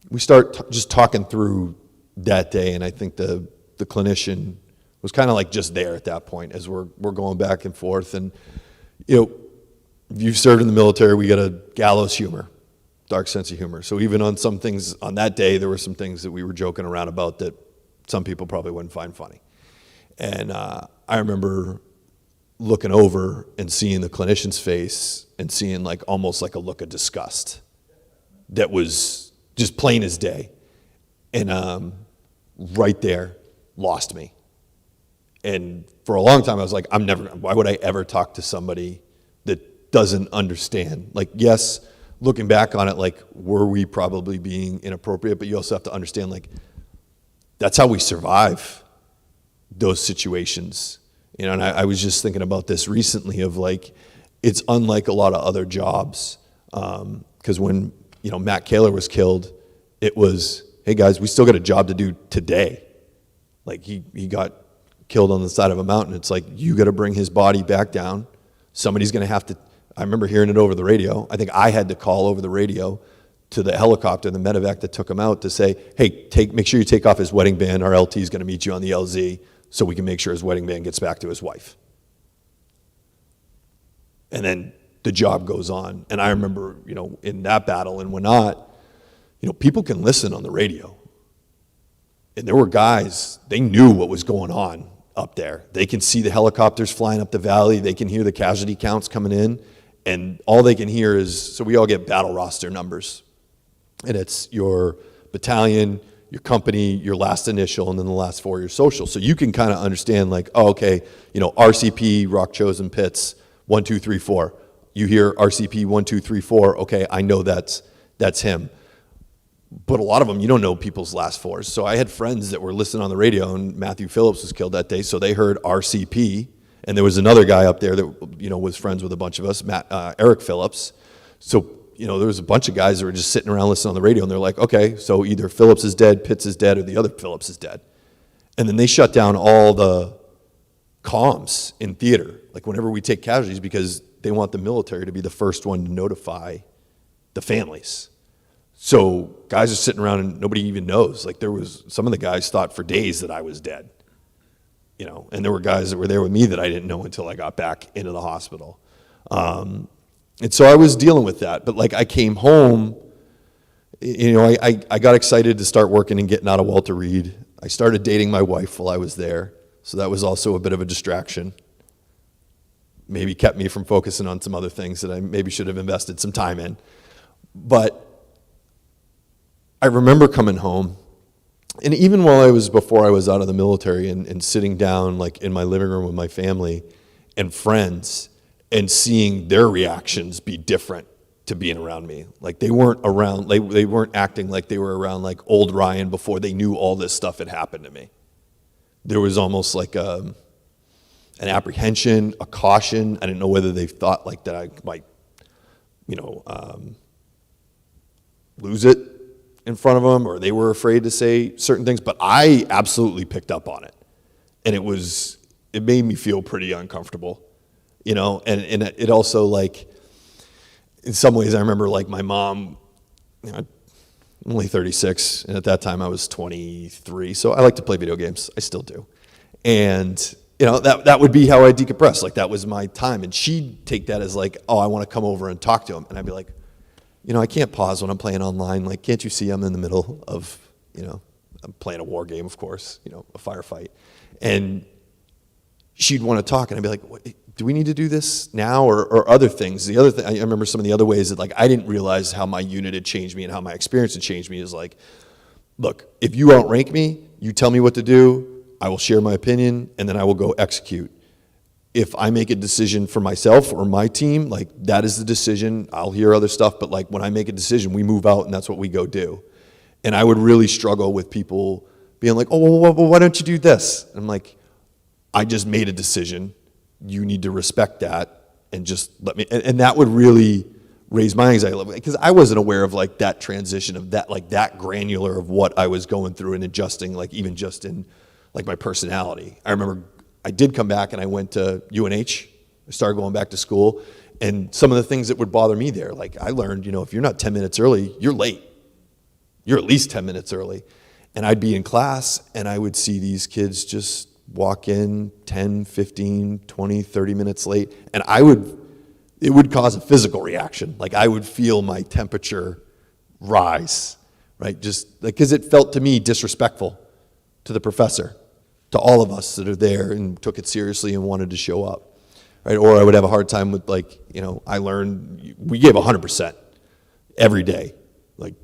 we start just talking through that day, and I think the clinician was kind of just there at that point as we're going back and forth. And, if you've served in the military, we got a gallows humor, dark sense of humor. So even on some things on that day, there were some things that we were joking around about that some people probably wouldn't find funny. And I remember looking over and seeing the clinician's face and seeing almost a look of disgust that was just plain as day. And right there, lost me. And for a long time, I was like, why would I ever talk to somebody that doesn't understand? Yes, looking back on it, were we probably being inappropriate? But you also have to understand, that's how we survive those situations. And I was just thinking about this recently of it's unlike a lot of other jobs. Because when, Matt Kaler was killed, it was, hey guys, we still got a job to do today. He got killed on the side of a mountain. It's you got to bring his body back down. Somebody's going to have to, I remember hearing it over the radio. I think I had to call over the radio to the helicopter, the medevac that took him out, to say, hey, make sure you take off his wedding band. Our LT is going to meet you on the LZ. so we can make sure his wedding band gets back to his wife. And then the job goes on. And I remember, in that battle and whatnot, people can listen on the radio. And there were guys, they knew what was going on up there. They can see the helicopters flying up the valley. They can hear the casualty counts coming in. And all they can hear is, so we all get battle roster numbers. And it's your battalion, your company, your last initial, and then the last four, your social. So you can kind of understand like, oh, okay, RCP, Rock Chosen Pits, 1, 2, 3, 4. You hear RCP 1, 2, 3, 4. Okay, I know that's him. But a lot of them, you don't know people's last fours. So I had friends that were listening on the radio, and Matthew Phillips was killed that day, so they heard RCP. And there was another guy up there that was friends with a bunch of us, Eric Phillips. So there was a bunch of guys that were just sitting around listening on the radio, and they're like, okay, so either Phillips is dead, Pitts is dead, or the other Phillips is dead. And then they shut down all the comms in theater, like whenever we take casualties, because they want the military to be the first one to notify the families. So guys are sitting around and nobody even knows. Like some of the guys thought for days that I was dead, and there were guys that were there with me that I didn't know until I got back into the hospital. And so I was dealing with that. But like I came home, I got excited to start working and getting out of Walter Reed. I started dating my wife while I was there. So that was also a bit of a distraction. Maybe kept me from focusing on some other things that I maybe should have invested some time in. But I remember coming home, and even before I was out of the military and sitting down like in my living room with my family and friends, and seeing their reactions be different to being around me. Like they weren't around, they weren't acting like they were around like old Ryan before they knew all this stuff had happened to me. There was almost like an apprehension, a caution. I didn't know whether they thought like that I might, lose it in front of them, or they were afraid to say certain things, but I absolutely picked up on it. And it made me feel pretty uncomfortable. And it also, like, in some ways, I remember, like, my mom, I'm only 36, and at that time I was 23, so I like to play video games. I still do. And, that would be how I decompress. Like, that was my time. And she'd take that as, like, oh, I want to come over and talk to him. And I'd be like, I can't pause when I'm playing online. Like, can't you see I'm in the middle of, I'm playing a war game, of course, a firefight. And she'd want to talk, and I'd be like, what? Do we need to do this now or other things? The other thing, I remember some of the other ways that like I didn't realize how my unit had changed me and how my experience had changed me is like, look, if you outrank me, you tell me what to do, I will share my opinion, and then I will go execute. If I make a decision for myself or my team, like that is the decision. I'll hear other stuff, but like when I make a decision, we move out and that's what we go do. And I would really struggle with people being like, oh, well, why don't you do this? And I'm like, I just made a decision. You need to respect that and just let me, and that would really raise my anxiety level because I wasn't aware of like that transition of that, like that granular of what I was going through and adjusting, like even just in like my personality. I remember I did come back and I went to UNH. I started going back to school, and some of the things that would bother me there, like I learned, if you're not 10 minutes early, you're late. You're at least 10 minutes early. And I'd be in class and I would see these kids just walk in 10, 15, 20, 30 minutes late, and it would cause a physical reaction. Like I would feel my temperature rise, right? Just like, because it felt to me disrespectful to the professor, to all of us that are there and took it seriously and wanted to show up, right? Or I would have a hard time with like, I learned, we gave 100% every day. Like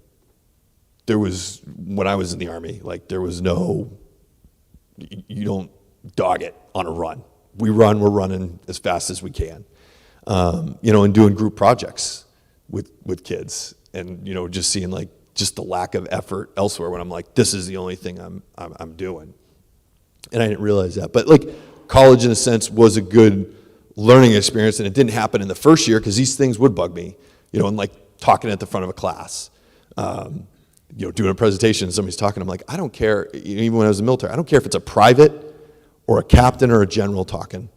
there was, when I was in the Army, like there was no, you don't dog it on a run. We're running as fast as we can. And doing group projects with kids and, just seeing like just the lack of effort elsewhere when I'm like, this is the only thing I'm doing. And I didn't realize that. But like college in a sense was a good learning experience, and it didn't happen in the first year because these things would bug me, and like talking at the front of a class. Doing a presentation and somebody's talking, I'm like, I don't care, even when I was in the military, I don't care if it's a private or a captain or a general talking.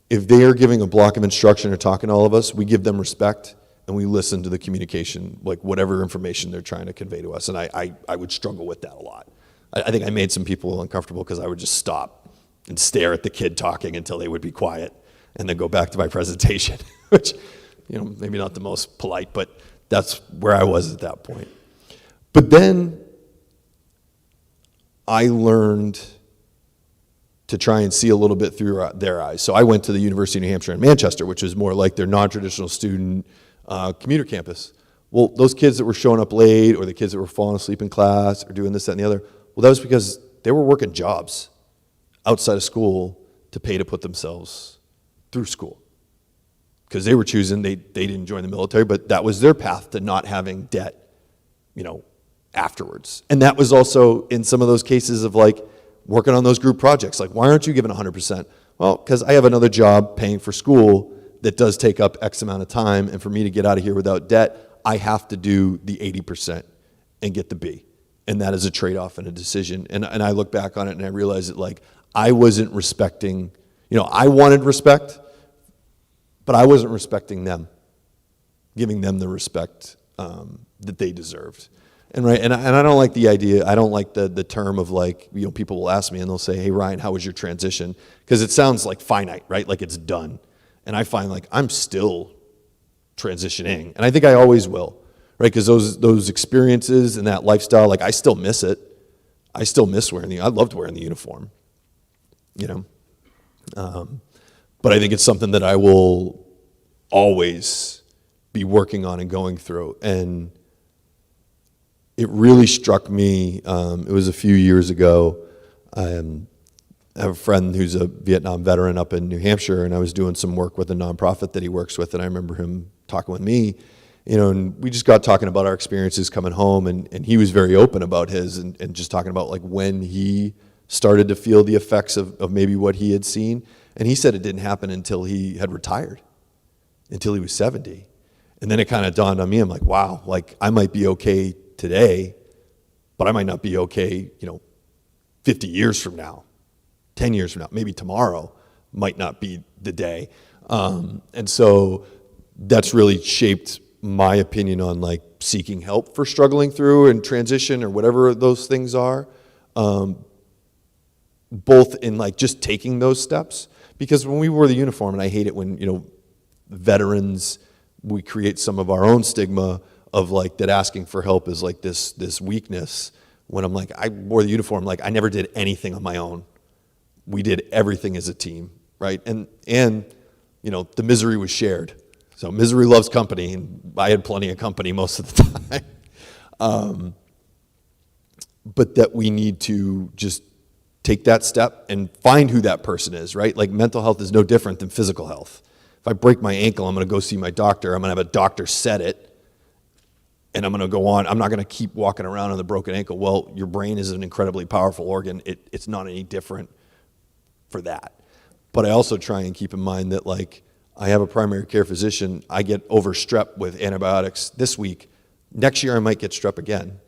If they are giving a block of instruction or talking to all of us, we give them respect and we listen to the communication, like whatever information they're trying to convey to us. And I would struggle with that a lot. I think I made some people uncomfortable because I would just stop and stare at the kid talking until they would be quiet, and then go back to my presentation, which, maybe not the most polite, but that's where I was at that point. But then I learned to try and see a little bit through their eyes. So I went to the University of New Hampshire in Manchester, which was more like their non-traditional student commuter campus. Well, those kids that were showing up late, or the kids that were falling asleep in class, or doing this, that, and the other, well, that was because they were working jobs outside of school to pay to put themselves through school. Because they were choosing, they didn't join the military, but that was their path to not having debt, afterwards. And that was also in some of those cases of like working on those group projects. Like, why aren't you giving 100%? Well, because I have another job paying for school that does take up X amount of time, and for me to get out of here without debt, I have to do the 80% and get the B. And that is a trade-off and a decision. And I look back on it and I realize that like I wasn't respecting, I wanted respect, but I wasn't respecting them, giving them the respect that they deserved. And I don't like the idea, I don't like the term of like, people will ask me and they'll say, hey Ryan, how was your transition? Because it sounds like finite, right? Like it's done. And I find like I'm still transitioning, and I think I always will, right? Because those experiences and that lifestyle, like I still miss it. I still miss I loved wearing the uniform, but I think it's something that I will always be working on and going through. And it really struck me, it was a few years ago. I have a friend who's a Vietnam veteran up in New Hampshire, and I was doing some work with a nonprofit that he works with, and I remember him talking with me, and we just got talking about our experiences coming home, and he was very open about his, and just talking about like when he started to feel the effects of maybe what he had seen. And he said it didn't happen until he had retired, until he was 70. And then it kind of dawned on me, I'm like, wow, like I might be okay today, but I might not be okay, 50 years from now, 10 years from now, maybe tomorrow might not be the day. And so that's really shaped my opinion on like seeking help for struggling through and transition or whatever those things are, both in like just taking those steps. Because when we wore the uniform, and I hate it when, veterans, we create some of our own stigma of like that asking for help is like this weakness, when I'm like, I wore the uniform, like I never did anything on my own. We did everything as a team, right? And the misery was shared. So misery loves company, and I had plenty of company most of the time. But that we need to just take that step and find who that person is, right? Like mental health is no different than physical health. If I break my ankle, I'm going to go see my doctor. I'm going to have a doctor set it, and I'm going to go on. I'm not going to keep walking around with a broken ankle. Well, your brain is an incredibly powerful organ. It's not any different for that. But I also try and keep in mind that like I have a primary care physician. I get over strep with antibiotics this week. Next year I might get strep again.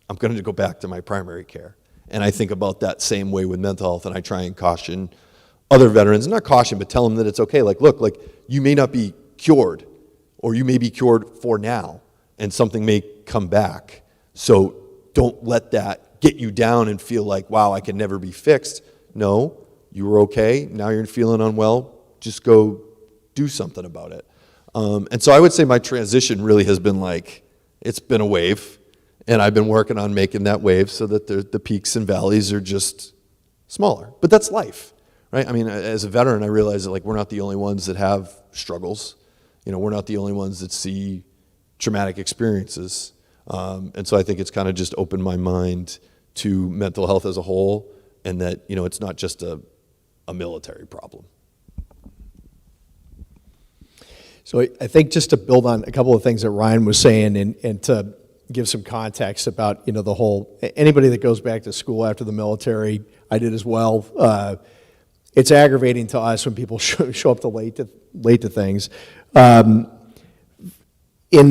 I'm going to go back to my primary care. And I think about that same way with mental health, and I try and caution other veterans, not caution, but tell them that it's okay. Like, look, like you may not be cured, or you may be cured for now, and something may come back. So don't let that get you down and feel like, wow, I can never be fixed. No, you were okay. Now you're feeling unwell. Just go do something about it. And so I would say my transition really has been like, it's been a wave, and I've been working on making that wave so that the peaks and valleys are just smaller. But that's life, right? I mean, as a veteran, I realize that like we're not the only ones that have struggles. We're not the only ones that see traumatic experiences. And so I think it's kind of just opened my mind to mental health as a whole, and that, it's not just a military problem. So I think just to build on a couple of things that Ryan was saying, and to give some context about, the whole, anybody that goes back to school after the military, I did as well, it's aggravating to us when people show up late to things. In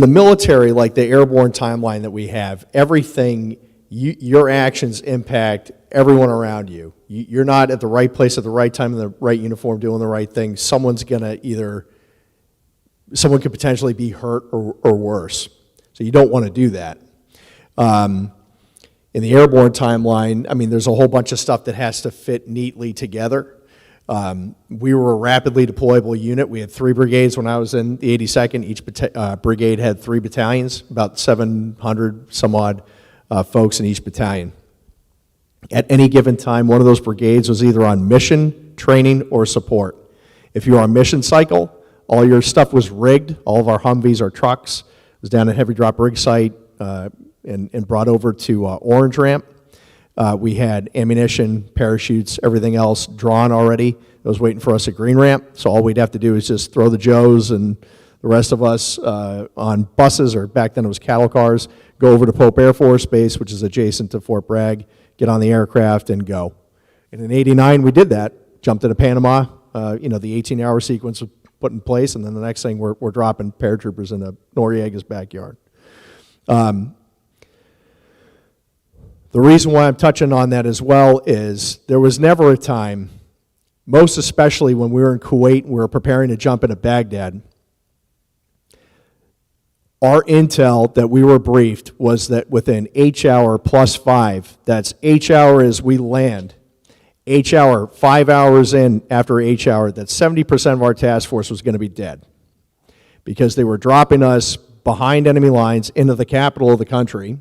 the military, like the airborne timeline that we have, everything, your actions impact everyone around you. You're not at the right place at the right time in the right uniform doing the right thing. Someone could potentially be hurt or worse. So you don't want to do that. In the airborne timeline, I mean, there's a whole bunch of stuff that has to fit neatly together. We were a rapidly deployable unit. We had 3 brigades when I was in the 82nd. Each brigade had 3 battalions, about 700 some odd folks in each battalion. At any given time, one of those brigades was either on mission, training, or support. If you were on mission cycle, all your stuff was rigged. All of our Humvees, our trucks, was down at heavy drop rig site and brought over to Orange Ramp. We had ammunition, parachutes, everything else drawn already. It was waiting for us at Green Ramp, so all we'd have to do is just throw the Joes and the rest of us on buses, or back then it was cattle cars, go over to Pope Air Force Base, which is adjacent to Fort Bragg, get on the aircraft and go. And in '89 we did that, jumped into Panama, the 18-hour sequence was put in place, and then the next thing we're dropping paratroopers into Noriega's backyard. The reason why I'm touching on that as well is there was never a time, most especially when we were in Kuwait and we were preparing to jump into Baghdad, our intel that we were briefed was that within H-hour plus 5, that's H-hour as we land, H-hour 5 hours in after H-hour, that 70% of our task force was going to be dead because they were dropping us behind enemy lines into the capital of the country.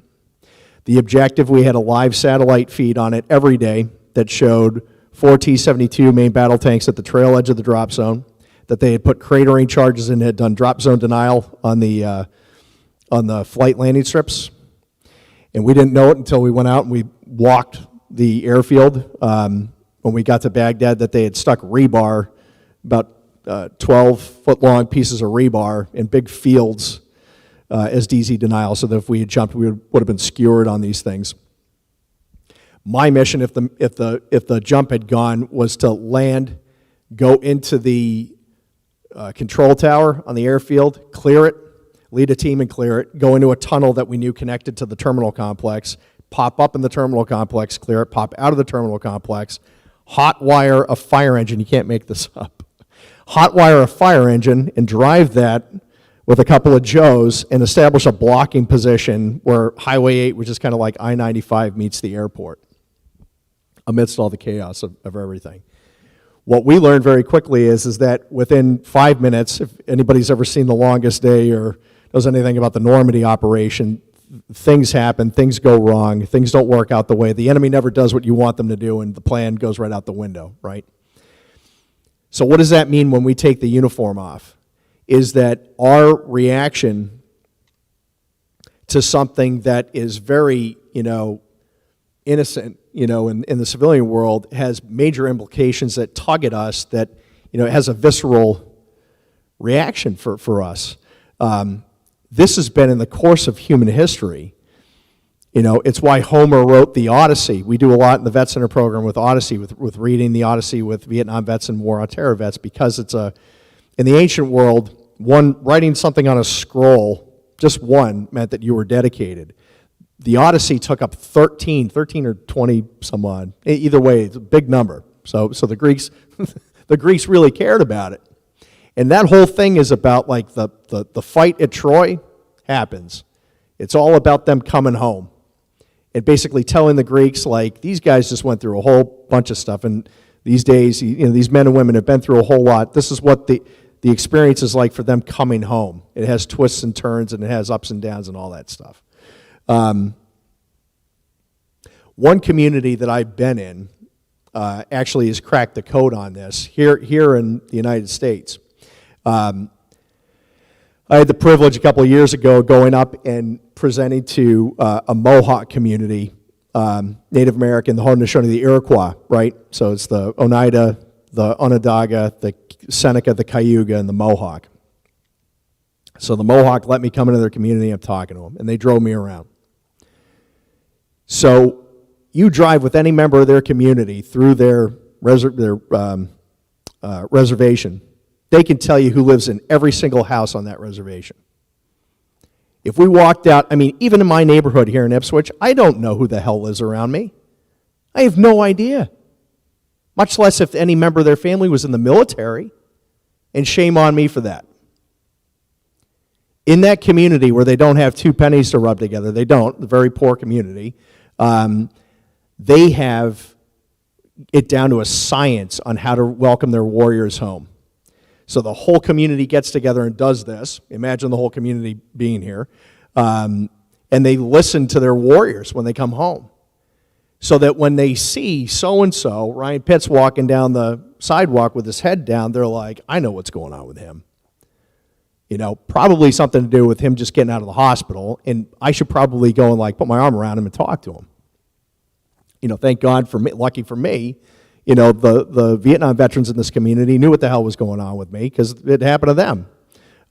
The objective, we had a live satellite feed on it every day that showed 4 T-72 main battle tanks at the trail edge of the drop zone, that they had put cratering charges in, had done drop zone denial on the flight landing strips. And we didn't know it until we went out and we walked the airfield when we got to Baghdad, that they had stuck rebar, about 12-foot-long pieces of rebar in big fields as DZ denial, so that if we had jumped, we would have been skewered on these things. My mission, if the jump had gone, was to land, go into the control tower on the airfield, clear it, lead a team and clear it, go into a tunnel that we knew connected to the terminal complex, pop up in the terminal complex, clear it, pop out of the terminal complex, hot wire a fire engine, you can't make this up, hot wire a fire engine and drive that with a couple of Joes and establish a blocking position where Highway 8, which is kind of like I-95, meets the airport, amidst all the chaos of everything. What we learned very quickly is that within 5 minutes, if anybody's ever seen The Longest Day or knows anything about the Normandy operation, things happen, things go wrong, things don't work out the way. The enemy never does what you want them to do, and the plan goes right out the window, right? So what does that mean when we take the uniform off? Is that our reaction to something that is very, innocent, in the civilian world, has major implications that tug at us, that, it has a visceral reaction for us. This has been in the course of human history. It's why Homer wrote the Odyssey. We do a lot in the Vet Center program with Odyssey, with reading the Odyssey with Vietnam vets and War on Terror vets, because it's in the ancient world, writing something on a scroll, just one, meant that you were dedicated. The Odyssey took up 13 or 20 some odd. Either way, it's a big number. So the Greeks, the Greeks really cared about it. And that whole thing is about, like, the fight at Troy happens. It's all about them coming home and basically telling the Greeks, like, these guys just went through a whole bunch of stuff, and these days, these men and women have been through a whole lot. This is what the experience is like for them coming home. It has twists and turns, and it has ups and downs and all that stuff. One community that I've been in actually has cracked the code on this, here in the United States. I had the privilege a couple of years ago going up and presenting to a Mohawk community, Native American, the Haudenosaunee, the Iroquois, right? So it's the Oneida, the Onondaga, the Seneca, the Cayuga, and the Mohawk. So the Mohawk let me come into their community. I'm talking to them, and they drove me around. So you drive with any member of their community through their reservation, they can tell you who lives in every single house on that reservation. If we walked out, even in my neighborhood here in Ipswich, I don't know who the hell lives around me. I have no idea. Much less if any member of their family was in the military, and shame on me for that. In that community where they don't have 2 pennies to rub together, they don't, a very poor community, They have it down to a science on how to welcome their warriors home. So the whole community gets together and does this. Imagine the whole community being here. And they listen to their warriors when they come home. So that when they see so-and-so, Ryan Pitts, walking down the sidewalk with his head down, they're like, I know what's going on with him. You know, probably something to do with him just getting out of the hospital, and I should probably go and like put my arm around him and talk to him. You know, thank God for me, lucky for me, you know, the Vietnam veterans in this community knew what the hell was going on with me because it happened to them.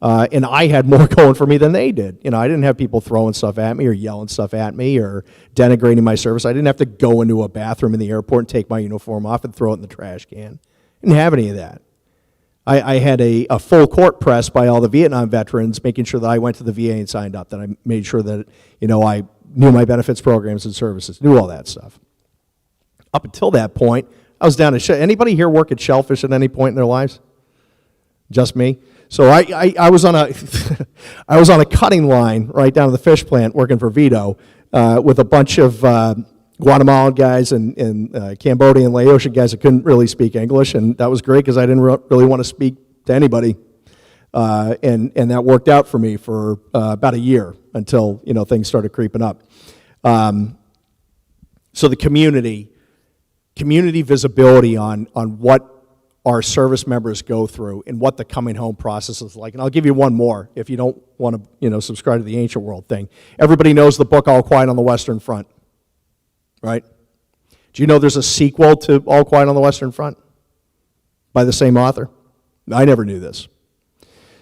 And I had more going for me than they did. You know, I didn't have people throwing stuff at me or yelling stuff at me or denigrating my service. I didn't have to go into a bathroom in the airport and take my uniform off and throw it in the trash can. Didn't have any of that. I had a full court press by all the Vietnam veterans, making sure that I went to the VA and signed up, that I made sure that, you know, I knew my benefits programs and services, knew all that stuff. Up until that point, I was down to anybody here work at Shellfish at any point in their lives? Just me? So I was on a I was on a cutting line right down to the fish plant working for Vito with a bunch of Guatemalan guys and Cambodian, Laotian guys that couldn't really speak English, and that was great because I didn't really want to speak to anybody, and that worked out for me for about a year until, you know, things started creeping up. So the community visibility on what our service members go through and what the coming home process is like. And I'll give you one more if you don't want to, you know, subscribe to the ancient world thing. Everybody knows the book All Quiet on the Western Front, right? Do you know there's a sequel to All Quiet on the Western Front by the same author? I never knew this.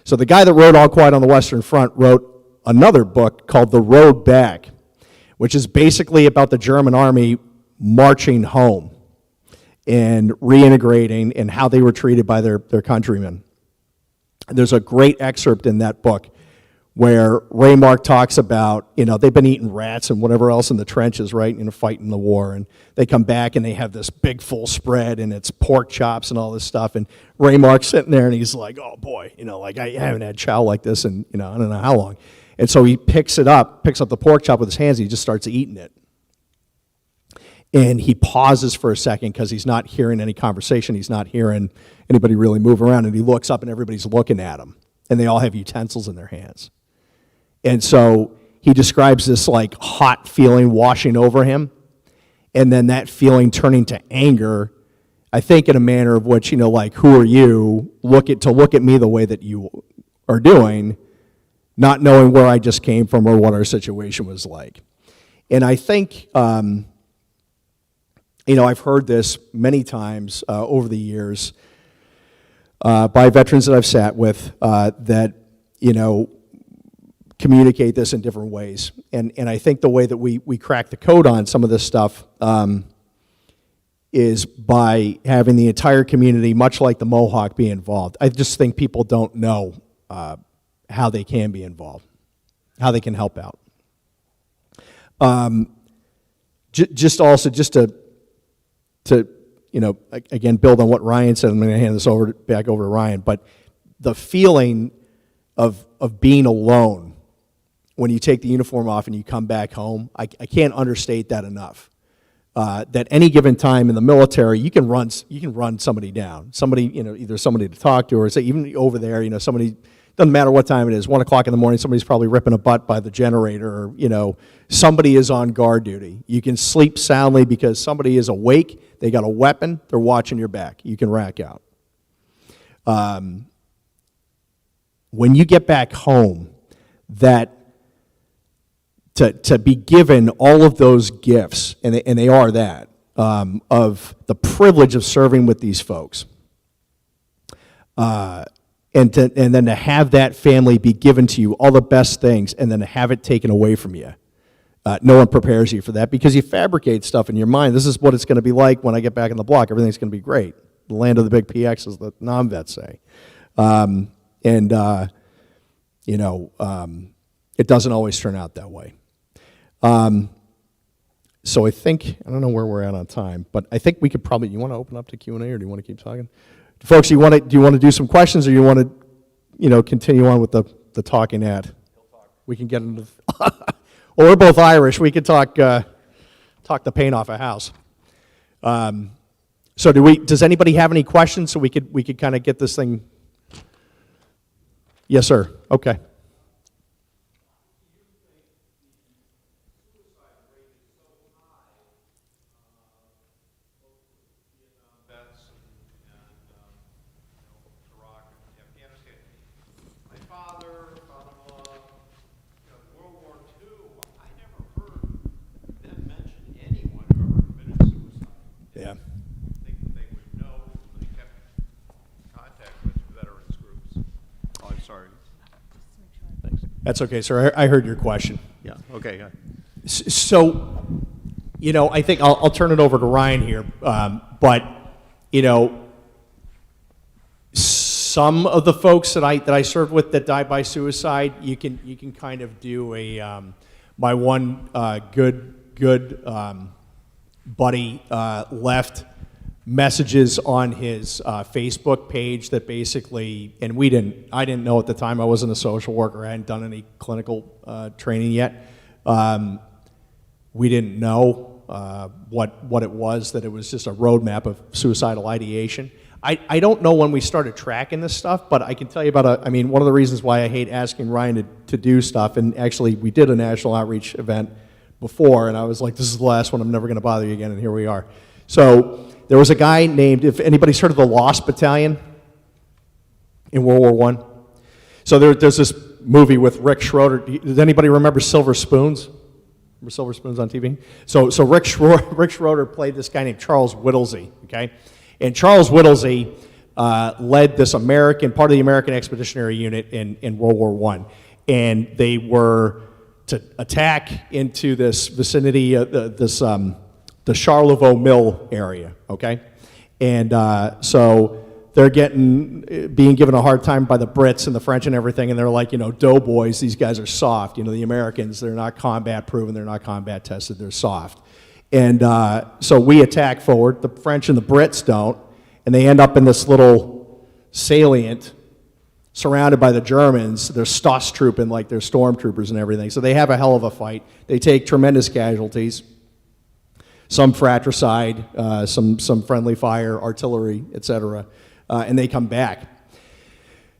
So the guy that wrote All Quiet on the Western Front wrote another book called The Road Back, which is basically about the German army marching home and reintegrating and how they were treated by their countrymen. There's a great excerpt in that book where Ray Mark talks about, you know, they've been eating rats and whatever else in the trenches, right, in a fight in the war, and they come back and they have this big full spread and it's pork chops and all this stuff, and Ray Mark's sitting there and he's like, oh boy, you know, like I haven't had chow like this in, you know, I don't know how long. And so he picks up the pork chop with his hands and he just starts eating it. And he pauses for a second because he's not hearing any conversation. He's not hearing anybody really move around. And he looks up and everybody's looking at him. And they all have utensils in their hands. And so he describes this like hot feeling washing over him. And then that feeling turning to anger, I think in a manner of which, you know, like, who are you? Look at me the way that you are doing, not knowing where I just came from or what our situation was like. And I think... you know, I've heard this many times over the years by veterans that I've sat with that, you know, communicate this in different ways. And I think the way that we crack the code on some of this stuff is by having the entire community, much like the Mohawk, be involved. I just think people don't know how they can be involved, how they can help out. Just to, you know, again, build on what Ryan said, I'm going to hand this back over to Ryan, but the feeling of being alone when you take the uniform off and you come back home, I can't understate that enough. That any given time in the military, you can run somebody down. Somebody, you know, either somebody to talk to or say, even over there, you know, somebody, doesn't matter what time it is, 1 o'clock in the morning, somebody's probably ripping a butt by the generator, or, you know, somebody is on guard duty. You can sleep soundly because somebody is awake, they got a weapon, they're watching your back. You can rack out. When you get back home, that to be given all of those gifts, and they are that, of the privilege of serving with these folks, and then to have that family be given to you, all the best things, and then to have it taken away from you. No one prepares you for that because you fabricate stuff in your mind. This is what it's going to be like when I get back in the block. Everything's going to be great. The land of the big PX, as the non-vets say. You know, it doesn't always turn out that way. So I think, I don't know where we're at on time, but I think we could probably, you want to open up to Q&A or do you want to keep talking? Folks, do you want to do some questions or you want to, you know, continue on with the talking at? We can get into, well, we're both Irish. We could talk talk the paint off a house. So does anybody have any questions so we could kind of get this thing? Yes, sir. Okay. Yeah. They would know when they kept contact with veterans groups. Oh, I'm sorry. Thanks. That's okay, sir. I heard your question. Yeah, okay. So, I think I'll turn it over to Ryan here. But, some of the folks that I served with that died by suicide, you can kind of do my one good buddy left messages on his Facebook page that basically, and I didn't know at the time, I wasn't a social worker, I hadn't done any clinical training yet. We didn't know what it was, that it was just a roadmap of suicidal ideation. I don't know when we started tracking this stuff, but I can tell you about one of the reasons why I hate asking Ryan to do stuff, and actually we did a national outreach event before, and I was like, this is the last one, I'm never going to bother you again, and here we are. So there was a guy named, if anybody's heard of the Lost Battalion in World War I? So there's this movie with Rick Schroeder. Does anybody remember Silver Spoons? Remember Silver Spoons on TV? So Rick Schroeder played this guy named Charles Whittlesey, okay? And Charles Whittlesey led this part of the American Expeditionary Unit in World War I. And they were to attack into this vicinity, the Charlevoix Mill area, okay? And so they're being given a hard time by the Brits and the French and everything, and they're like, doughboys, these guys are soft. The Americans, they're not combat proven, they're not combat tested, they're soft. And so we attack forward, the French and the Brits don't, and they end up in this little salient surrounded by the Germans. They're Stoss trooping like they're stormtroopers and everything. So they have a hell of a fight. They take tremendous casualties, some fratricide, some friendly fire, artillery, etc., and they come back.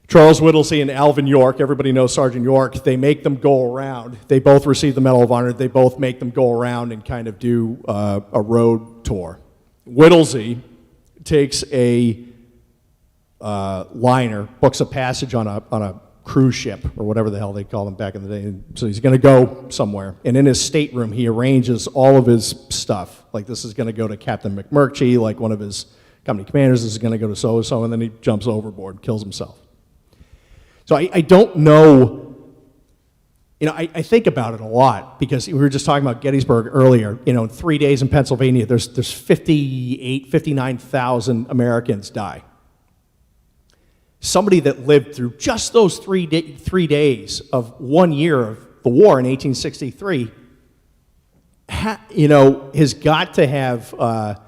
Charles Whittlesey and Alvin York, everybody knows Sergeant York, they make them go around. They both receive the Medal of Honor. They both make them go around and kind of do a road tour. Whittlesey takes a liner, books a passage on a cruise ship, or whatever the hell they call them back in the day. So he's going to go somewhere. And in his stateroom, he arranges all of his stuff. Like, this is going to go to Captain McMurtry, like one of his company commanders. This is going to go to so-and-so, and then he jumps overboard, kills himself. So I don't know, I think about it a lot, because we were just talking about Gettysburg earlier. In 3 days in Pennsylvania, there's 59,000 Americans die. Somebody that lived through just those 3 days of 1 year of the war in 1863, has got to have a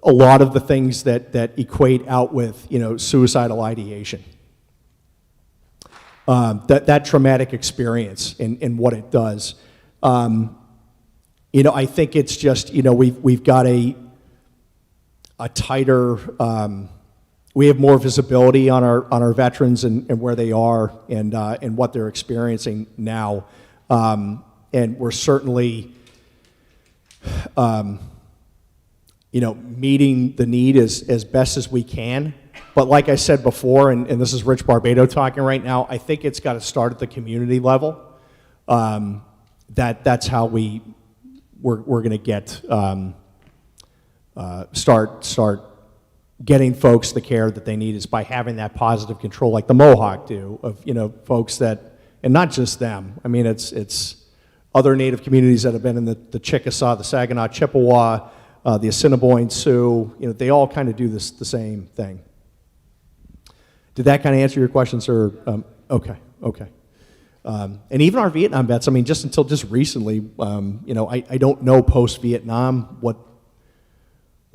lot of the things that equate out with, suicidal ideation. That traumatic experience and what it does. I think it's just, we've got a tighter, we have more visibility on our veterans and where they are and what they're experiencing now. And we're certainly, meeting the need as best as we can. But like I said before, and this is Rich Barbado talking right now, I think it's got to start at the community level. That's how we're going to get start getting folks the care that they need, is by having that positive control, like the Mohawk do, of folks that, and not just them. I mean, it's other Native communities that have been in the Chickasaw, the Saginaw, Chippewa, the Assiniboine Sioux. They all kind of do the same thing. Did that kind of answer your question, sir? Okay. And even our Vietnam vets, just until just recently, I don't know post-Vietnam what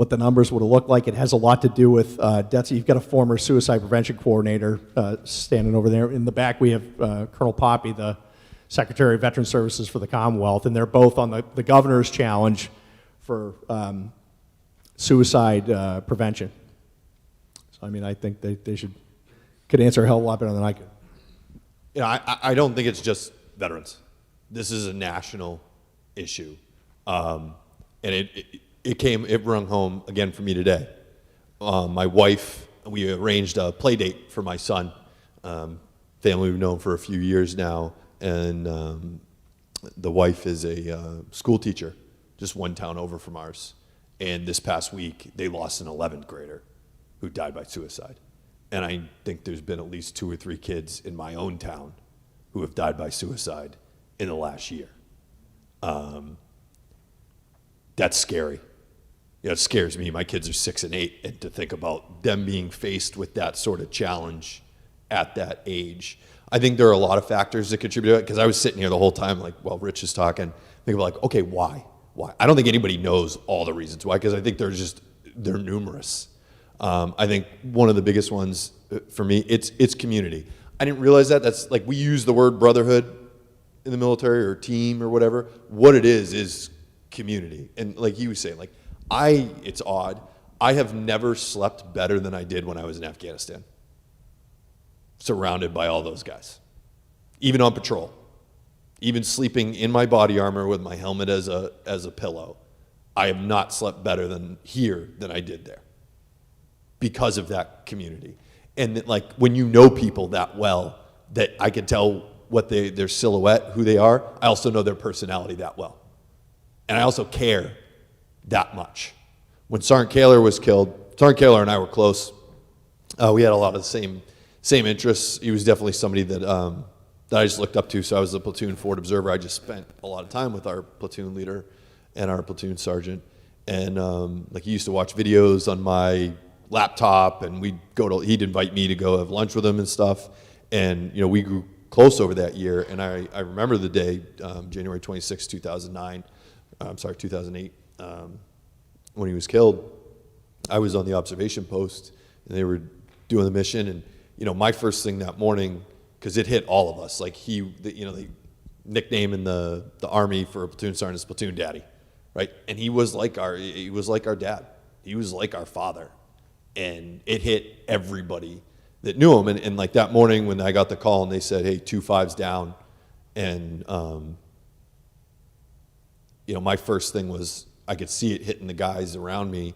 the numbers would have looked like. It has a lot to do with deaths. You've got a former suicide prevention coordinator standing over there. In the back, we have Colonel Poppy, the Secretary of Veteran Services for the Commonwealth, and they're both on the governor's challenge for suicide prevention. So, I mean, I think they could answer a hell of a lot better than I could. You know, I don't think it's just veterans. This is a national issue. And it rung home again for me today. My wife, we arranged a play date for my son, family we've known for a few years now, and the wife is a school teacher, just one town over from ours. And this past week, they lost an 11th grader who died by suicide. And I think there's been at least 2 or 3 kids in my own town who have died by suicide in the last year. That's scary. You know, it scares me. My kids are 6 and 8, and to think about them being faced with that sort of challenge at that age. I think there are a lot of factors that contribute to it, because I was sitting here the whole time, like, while Rich is talking, thinking about, like, okay, why? Why? I don't think anybody knows all the reasons why, because I think they're numerous. I think one of the biggest ones for me, it's community. I didn't realize that. That's like, we use the word brotherhood in the military or team or whatever. What it is community. And like he was saying, like, it's odd. I have never slept better than I did when I was in Afghanistan, surrounded by all those guys, even on patrol, even sleeping in my body armor with my helmet as a pillow. I have not slept better than I did there, because of that community. And like, when you know people that well, that I can tell what their silhouette, who they are, I also know their personality that well. And I also care that much. When Sergeant Kaler was killed, Sergeant Kaler and I were close. We had a lot of the same interests. He was definitely somebody that I just looked up to. So I was the platoon forward observer. I just spent a lot of time with our platoon leader and our platoon sergeant. And like, he used to watch videos on my laptop, and he'd invite me to go have lunch with him and stuff. And, you know, we grew close over that year. And I remember the day, January 26, 2008, when he was killed. I was on the observation post, and they were doing the mission. And, you know, my first thing that morning, because it hit all of us, like, the nickname in the Army for a platoon sergeant is platoon daddy, right? And he was like our dad. He was like our father. And it hit everybody that knew him. And like, that morning when I got the call and they said, hey, 2 5s down, and you know, my first thing was, I could see it hitting the guys around me.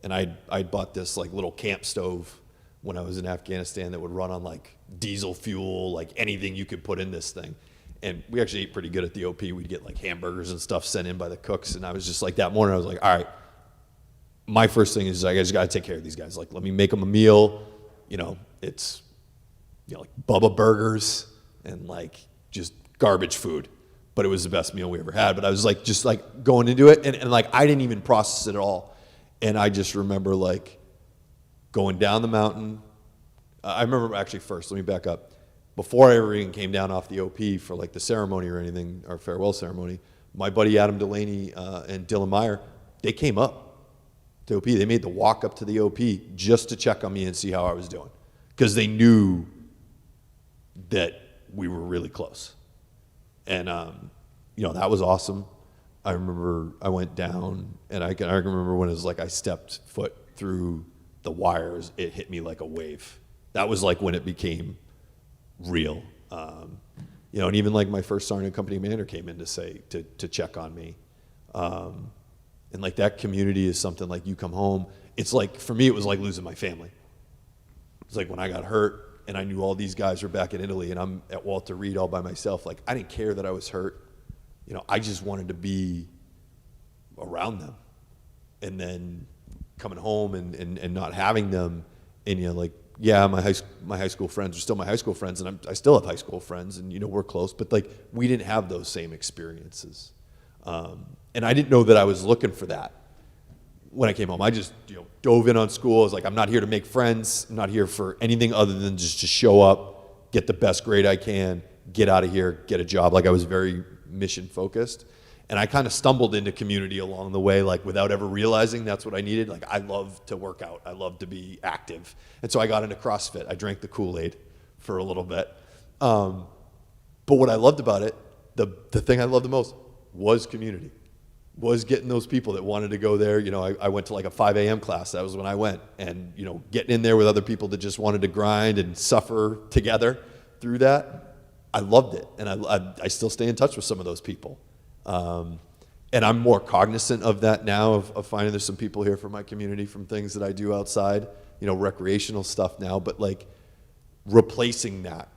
And I'd bought this like little camp stove when I was in Afghanistan that would run on like diesel fuel, like anything you could put in this thing. And we actually ate pretty good at the OP. We'd get like hamburgers and stuff sent in by the cooks. And I was just like, that morning I was like, all right, my first thing is, I just got to take care of these guys. Like, let me make them a meal. You know, it's, you know, like Bubba burgers and like just garbage food. But it was the best meal we ever had. But I was like, just like going into it, and like, I didn't even process it at all. And I just remember like going down the mountain. I remember actually, first, let me back up. Before I ever even came down off the OP for like the ceremony or anything, our farewell ceremony, my buddy Adam Delaney and Dylan Meyer, they came up to OP. They made the walk up to the OP just to check on me and see how I was doing, because they knew that we were really close. And you know, that was awesome. I remember I went down, and I can remember when it was like I stepped foot through the wires, it hit me like a wave. That was like when it became real. You know, and even like my first sergeant company commander came in to check on me. And like, that community is something, like, you come home, it's like, for me, it was like losing my family. It's like when I got hurt and I knew all these guys were back in Italy and I'm at Walter Reed all by myself, like, I didn't care that I was hurt. You know, I just wanted to be around them. And then coming home and not having them, and, you know, like, yeah, my high school friends are still my high school friends, and I still have high school friends, and, you know, we're close, but like, we didn't have those same experiences. And I didn't know that I was looking for that when I came home. I just, you know, dove in on school. I was like, I'm not here to make friends. I'm not here for anything other than just to show up, get the best grade I can, get out of here, get a job. Like, I was very mission focused. And I kind of stumbled into community along the way, like, without ever realizing that's what I needed. Like, I love to work out. I love to be active. And so I got into CrossFit. I drank the Kool-Aid for a little bit. But what I loved about it the thing I loved the most was community, was getting those people that wanted to go there. You know, I went to like a 5 a.m. class. That was when I went. And, you know, getting in there with other people that just wanted to grind and suffer together through that, I loved it. And I still stay in touch with some of those people. And I'm more cognizant of that now, of finding there's some people here from my community from things that I do outside, you know, recreational stuff now, but like replacing that.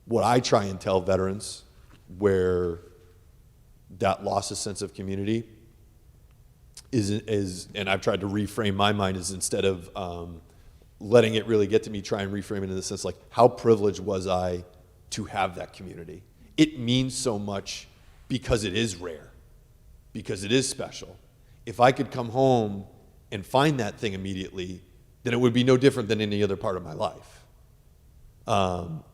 What I try and tell veterans where that loss of sense of community is, and I've tried to reframe my mind, is instead of letting it really get to me, try and reframe it in the sense like, how privileged was I to have that community? It means so much because it is rare, because it is special. If I could come home and find that thing immediately, then it would be no different than any other part of my life.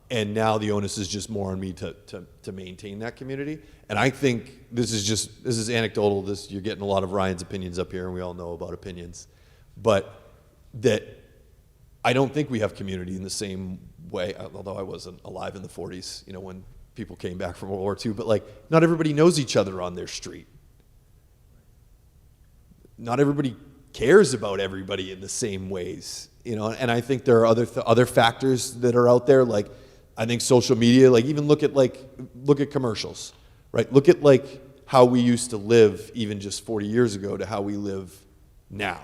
And now the onus is just more on me to maintain that community. And I think this is anecdotal. You're getting a lot of Ryan's opinions up here, and we all know about opinions. But that I don't think we have community in the same way, although I wasn't alive in the 40s, you know, when people came back from World War II, but like not everybody knows each other on their street. Not everybody cares about everybody in the same ways, you know, and I think there are other factors that are out there. Like I think social media, like even look at commercials, right? Look at like how we used to live even just 40 years ago to how we live now.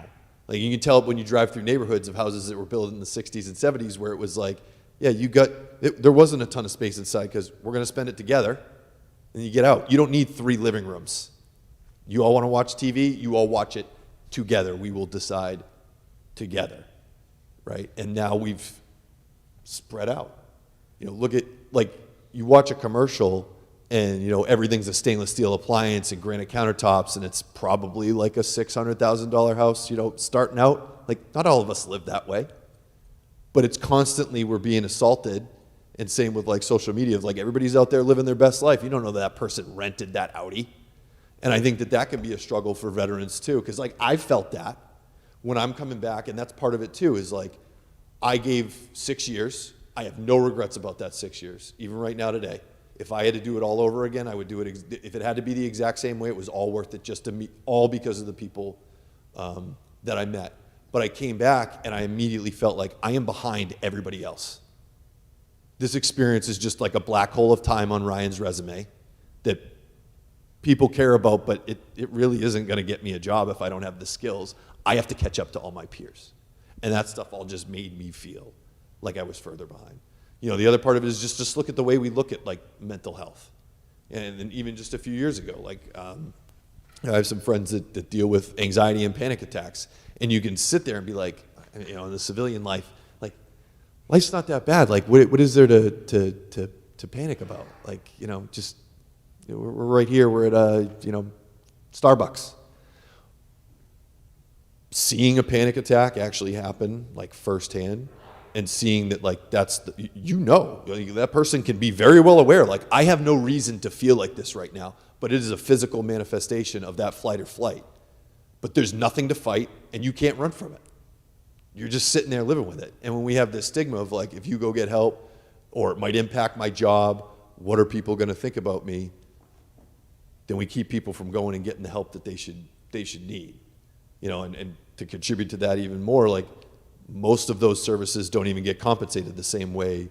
Like you can tell when you drive through neighborhoods of houses that were built in the 60s and 70s where it was like, yeah, there wasn't a ton of space inside because we're going to spend it together, and you get out. You don't need 3 living rooms. You all want to watch TV, you all watch it together. We will decide together, right? And now we've spread out. You know, look at, like, you watch a commercial and, you know, everything's a stainless steel appliance and granite countertops, and it's probably like a $600,000 house, you know, starting out. Like, not all of us live that way. But it's constantly we're being assaulted, and same with like social media, of like everybody's out there living their best life. You don't know that person rented that Audi. And I think that can be a struggle for veterans too, because like I felt that when I'm coming back, and that's part of it too, is like I gave 6 years. I have no regrets about that 6 years, even right now today. If I had to do it all over again, I would do it. If it had to be the exact same way, it was all worth it just to meet, all because of the people that I met. But I came back and I immediately felt like I am behind everybody else. This experience is just like a black hole of time on Ryan's resume that people care about, but it really isn't going to get me a job if I don't have the skills. I have to catch up to all my peers. And that stuff all just made me feel like I was further behind. You know, the other part of it is just look at the way we look at like mental health. And even just a few years ago, like I have some friends that deal with anxiety and panic attacks. And you can sit there and be like, you know, in the civilian life, like, life's not that bad. Like, what is there to panic about? Like, you know, just, you know, we're right here. We're at, you know, Starbucks. Seeing a panic attack actually happen, like, firsthand, and seeing that, like, you know, that person can be very well aware, like, I have no reason to feel like this right now, but it is a physical manifestation of that flight or flight. But there's nothing to fight, and you can't run from it. You're just sitting there living with it. And when we have this stigma of like, if you go get help, or it might impact my job, what are people going to think about me? Then we keep people from going and getting the help that they should need. You know, and to contribute to that even more, like most of those services don't even get compensated the same way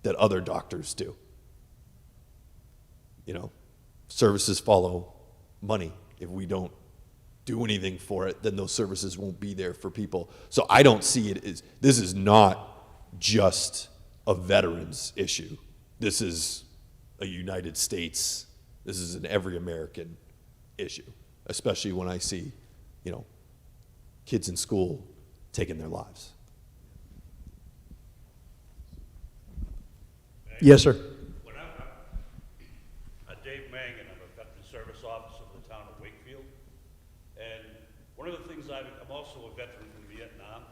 that other doctors do. You know, services follow money. If we don't do anything for it, then those services won't be there for people. So I don't see it as, this is not just a veterans issue. This is a United States, this is an every American issue, especially when I see, you know, kids in school taking their lives. Yes, sir. When I'm Dave Mangan, I'm a veteran service officer for the town of Wakefield. And one of the things I'm also a veteran from Vietnam,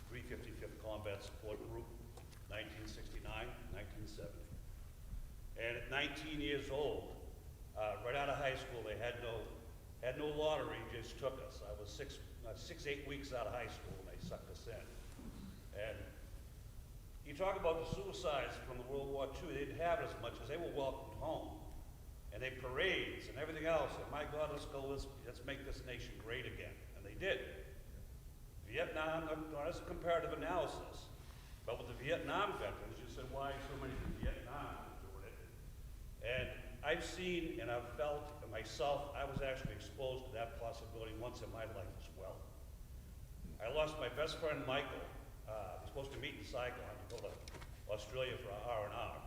355th Combat Support Group, 1969, 1970. And at 19 years old, right out of high school, they had no lottery, just took us. I was 8 weeks out of high school and they sucked us in. And you talk about the suicides from the World War II, they didn't have it as much as they were welcomed home. And they parades and everything else, and my God, let's make this nation great again. And they did. Vietnam, not as a comparative analysis, but with the Vietnam veterans, you said, why so many from Vietnam doing it? And I've seen and I've felt myself, I was actually exposed to that possibility once in my life as well. I lost my best friend, Michael. We were supposed to meet in Saigon to go to Australia for our R&R,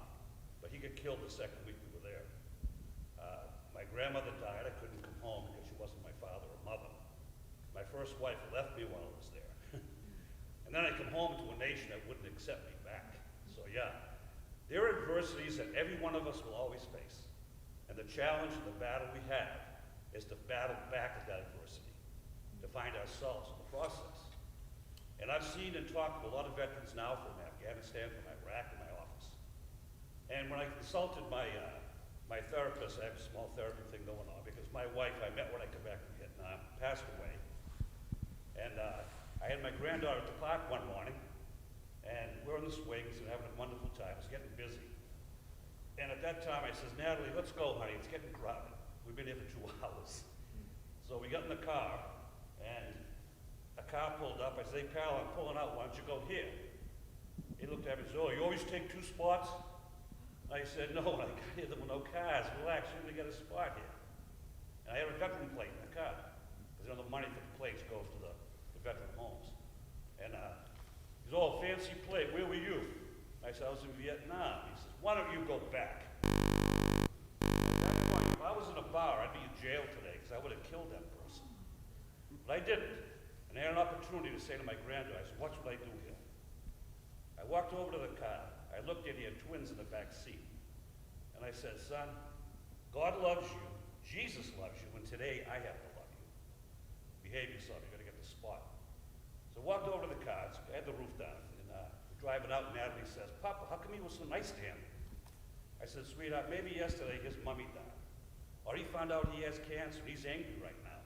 but he got killed the second week we were there. My grandmother died. I couldn't come home because she wasn't my father or mother. My first wife left me while I was there. And then I come home to a nation that wouldn't accept me back. So yeah, there are adversities that every one of us will always face. And the challenge and the battle we have is to battle back at that adversity, to find ourselves in the process. And I've seen and talked to a lot of veterans now from Afghanistan, from Iraq in my office. And when I consulted my therapist, I have a small therapy thing going on, because my wife, I met when I came back from Vietnam, passed away. And I had my granddaughter at the park one morning, and we're in the swings and having a wonderful time. It's getting busy. And at that time, I says, Natalie, let's go, honey. It's getting crowded. We've been here for 2 hours. So we got in the car, and a car pulled up. I said, hey, pal, I'm pulling out. Why don't you go here? He looked at me and said, oh, you always take 2 spots? I said, no, when I got here, there were no cars. Relax, you're gonna get a spot here. And I had a veteran plate in the car, because the money for the plates goes to the veteran homes. And he said, oh, fancy plate, where were you? I said, I was in Vietnam. He says, why don't you go back? At that point, if I was in a bar, I'd be in jail today, because I would have killed that person. But I didn't. And I had an opportunity to say to my granddaughter, I said, what should I do here? I walked over to the car. I looked at, he had twins in the back seat. And I said, son, God loves you, Jesus loves you, and today I have to love you. Behave yourself, you're gonna get the spot. So I walked over to the cars, I had the roof down, and we're driving out, and Natalie says, Papa, how come he was so nice to him? I said, sweetheart, maybe yesterday his mummy died. Or he found out he has cancer, he's angry right now.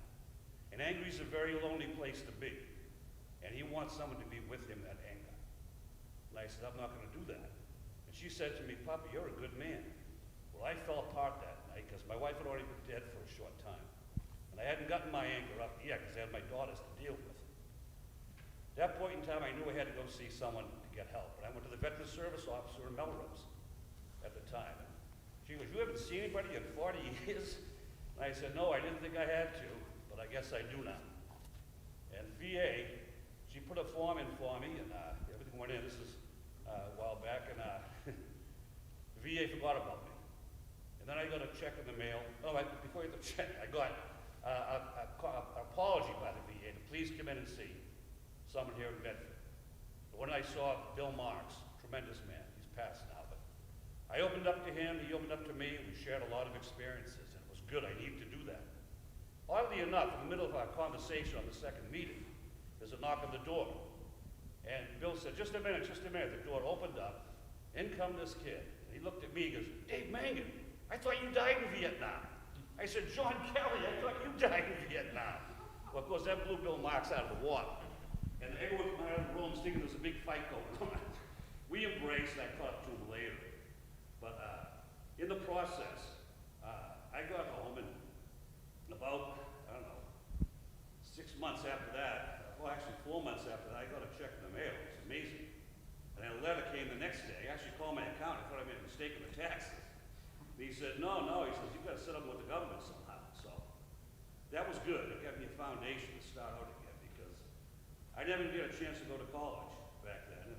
And angry is a very lonely place to be. And he wants someone to be with him in that anger. And I said, I'm not gonna do that. And she said to me, Papa, you're a good man. Well, I fell apart that night because my wife had already been dead for a short time. And I hadn't gotten my anger up yet because I had my daughters to deal with. At that point in time, I knew I had to go see someone to get help. And I went to the veteran service officer in Melrose at the time. And she goes, you haven't seen anybody in 40 years? And I said, no, I didn't think I had to, but I guess I do now. And VA, she put a form in for me, and everything went in. This is a while back, and the VA forgot about me. And then I got a check in the mail. Oh, before you get the check, I got an apology by the VA to please come in and see someone here in Bedford. But when I saw Bill Marks, tremendous man, he's passed now, but I opened up to him, he opened up to me, and we shared a lot of experiences, and it was good. I needed to do that. Oddly enough, in the middle of our conversation on the second meeting, there's a knock on the door. And Bill said, just a minute, just a minute. The door opened up. In come this kid. And he looked at me, he goes, Dave Mangan, I thought you died in Vietnam. I said, John Kelly, I thought you died in Vietnam. Well, of course, that blew Bill Marks out of the water. And everyone came out of the room thinking there was a big fight going on. We embraced, and I caught up to him later. But in the process, I got home, and about, I don't know, 6 months after that, well, actually 4 months after that, I got a check in the mail. It was amazing. And then a letter came the next day. I actually called my accountant. I thought I made a mistake in the taxes. And he said, no, he says, you've got to set up with the government somehow. So that was good. It gave me a foundation to start out again, because I never get a chance to go to college back then. And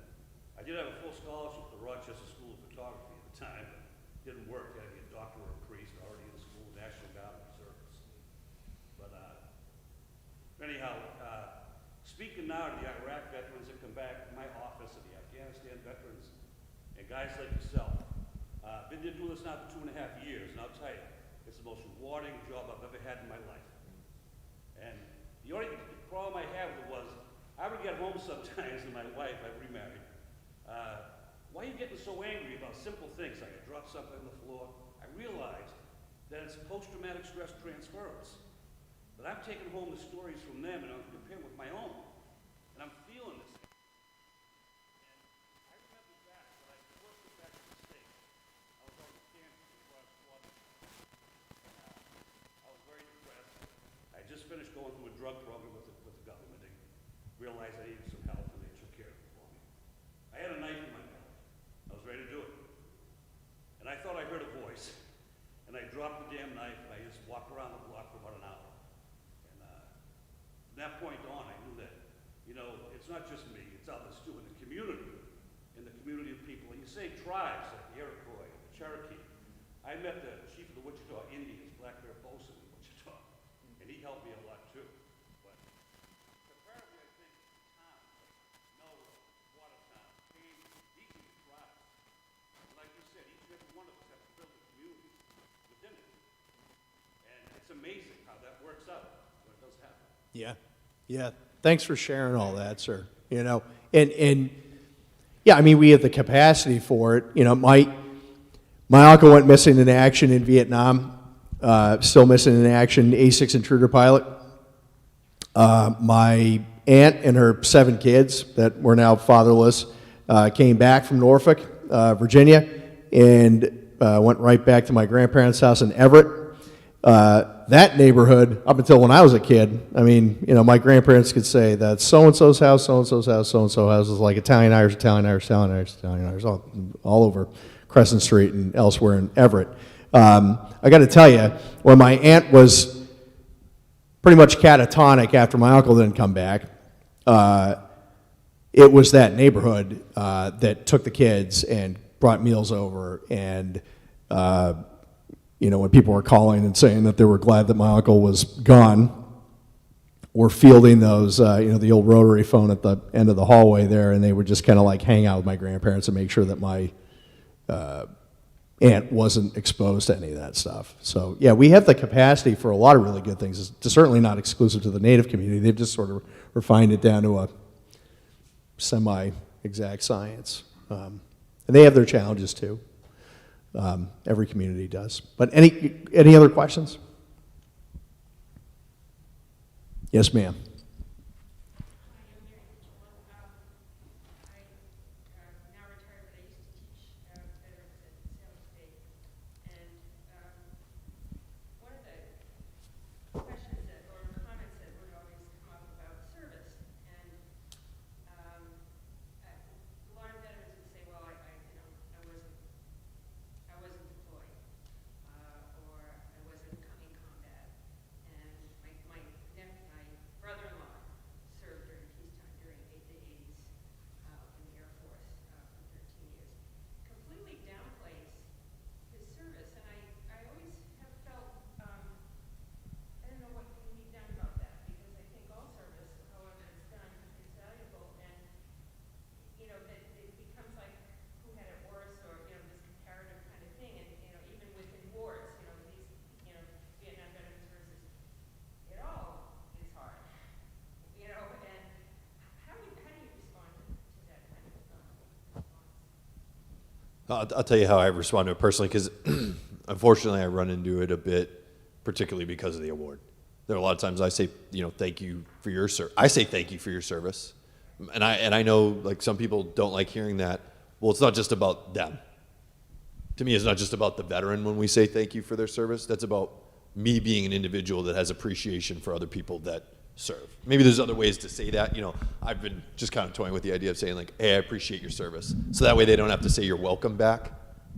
I did have a full scholarship at the Rochester School of Photography at the time, but it didn't work. I had to be a doctor or a priest already in school, National Guard Reserves. But anyhow, speaking now to the Iraq veterans that come back to my office, and the Afghanistan veterans, and guys like yourself, been doing this now for 2.5 years, and I'll tell you, it's the most rewarding job I've ever had in my life. And the only problem I had was, I would get home sometimes, and my wife, I remarried, why are you getting so angry about simple things, like I dropped something on the floor? I realized that it's post-traumatic stress transference. But I'm taking home the stories from them, and I'm comparing with my own. And I'm feeling this. And I remember going through a drug program with the government. They realized I needed some help, and they took care of it for me. I had a knife in my mouth. I was ready to do it. And I thought I heard a voice, and I dropped the damn knife, and I just walked around the block for about an hour. And from that point on, I knew that, you know, it's not just me, it's others too, in the community of people. And you say tribes, like the Iroquois, the Cherokee. I met the chief of the Wichita Indians, Black Bear Bosun in Wichita, and he helped me a lot too. But comparatively, I think towns like Melrose, Watertown, Cambridge, these are the tribes. And like you said, each and every one of us have to build a community within it. And it's amazing how that works out when it does happen. Yeah, yeah. Thanks for sharing all that, sir. You know, and yeah, I mean, we have the capacity for it. You know, my uncle went missing in action in Vietnam, still missing in action, A6 intruder pilot. My aunt and her 7 kids that were now fatherless came back from Norfolk, Virginia, and went right back to my grandparents' house in Everett. That neighborhood, up until when I was a kid, I mean, you know, my grandparents could say that so-and-so's house, so-and-so's house, so-and-so house is like Italian, Irish, Italian, Irish, Italian, Irish, Italian, Irish, all over Crescent Street and elsewhere in Everett. I got to tell you, when my aunt was pretty much catatonic after my uncle didn't come back, it was that neighborhood that took the kids and brought meals over, and you know, when people were calling and saying that they were glad that my uncle was gone, we're fielding those, you know, the old rotary phone at the end of the hallway there, and they would just kind of like hang out with my grandparents and make sure that my aunt wasn't exposed to any of that stuff. So, yeah, we have the capacity for a lot of really good things. It's certainly not exclusive to the Native community. They've just sort of refined it down to a semi-exact science. And they have their challenges, too. Every community does. But any other questions? Yes, ma'am. I'll tell you how I respond to it personally, because unfortunately I run into it a bit, particularly because of the award. There are a lot of times I say, you know, thank you for your service. I say thank you for your service, and I know like some people don't like hearing that. Well, it's not just about them. To me, it's not just about the veteran when we say thank you for their service. That's about me being an individual that has appreciation for other people that serve. Maybe there's other ways to say that. You know, I've been just kind of toying with the idea of saying like, hey, I appreciate your service. So that way they don't have to say you're welcome back.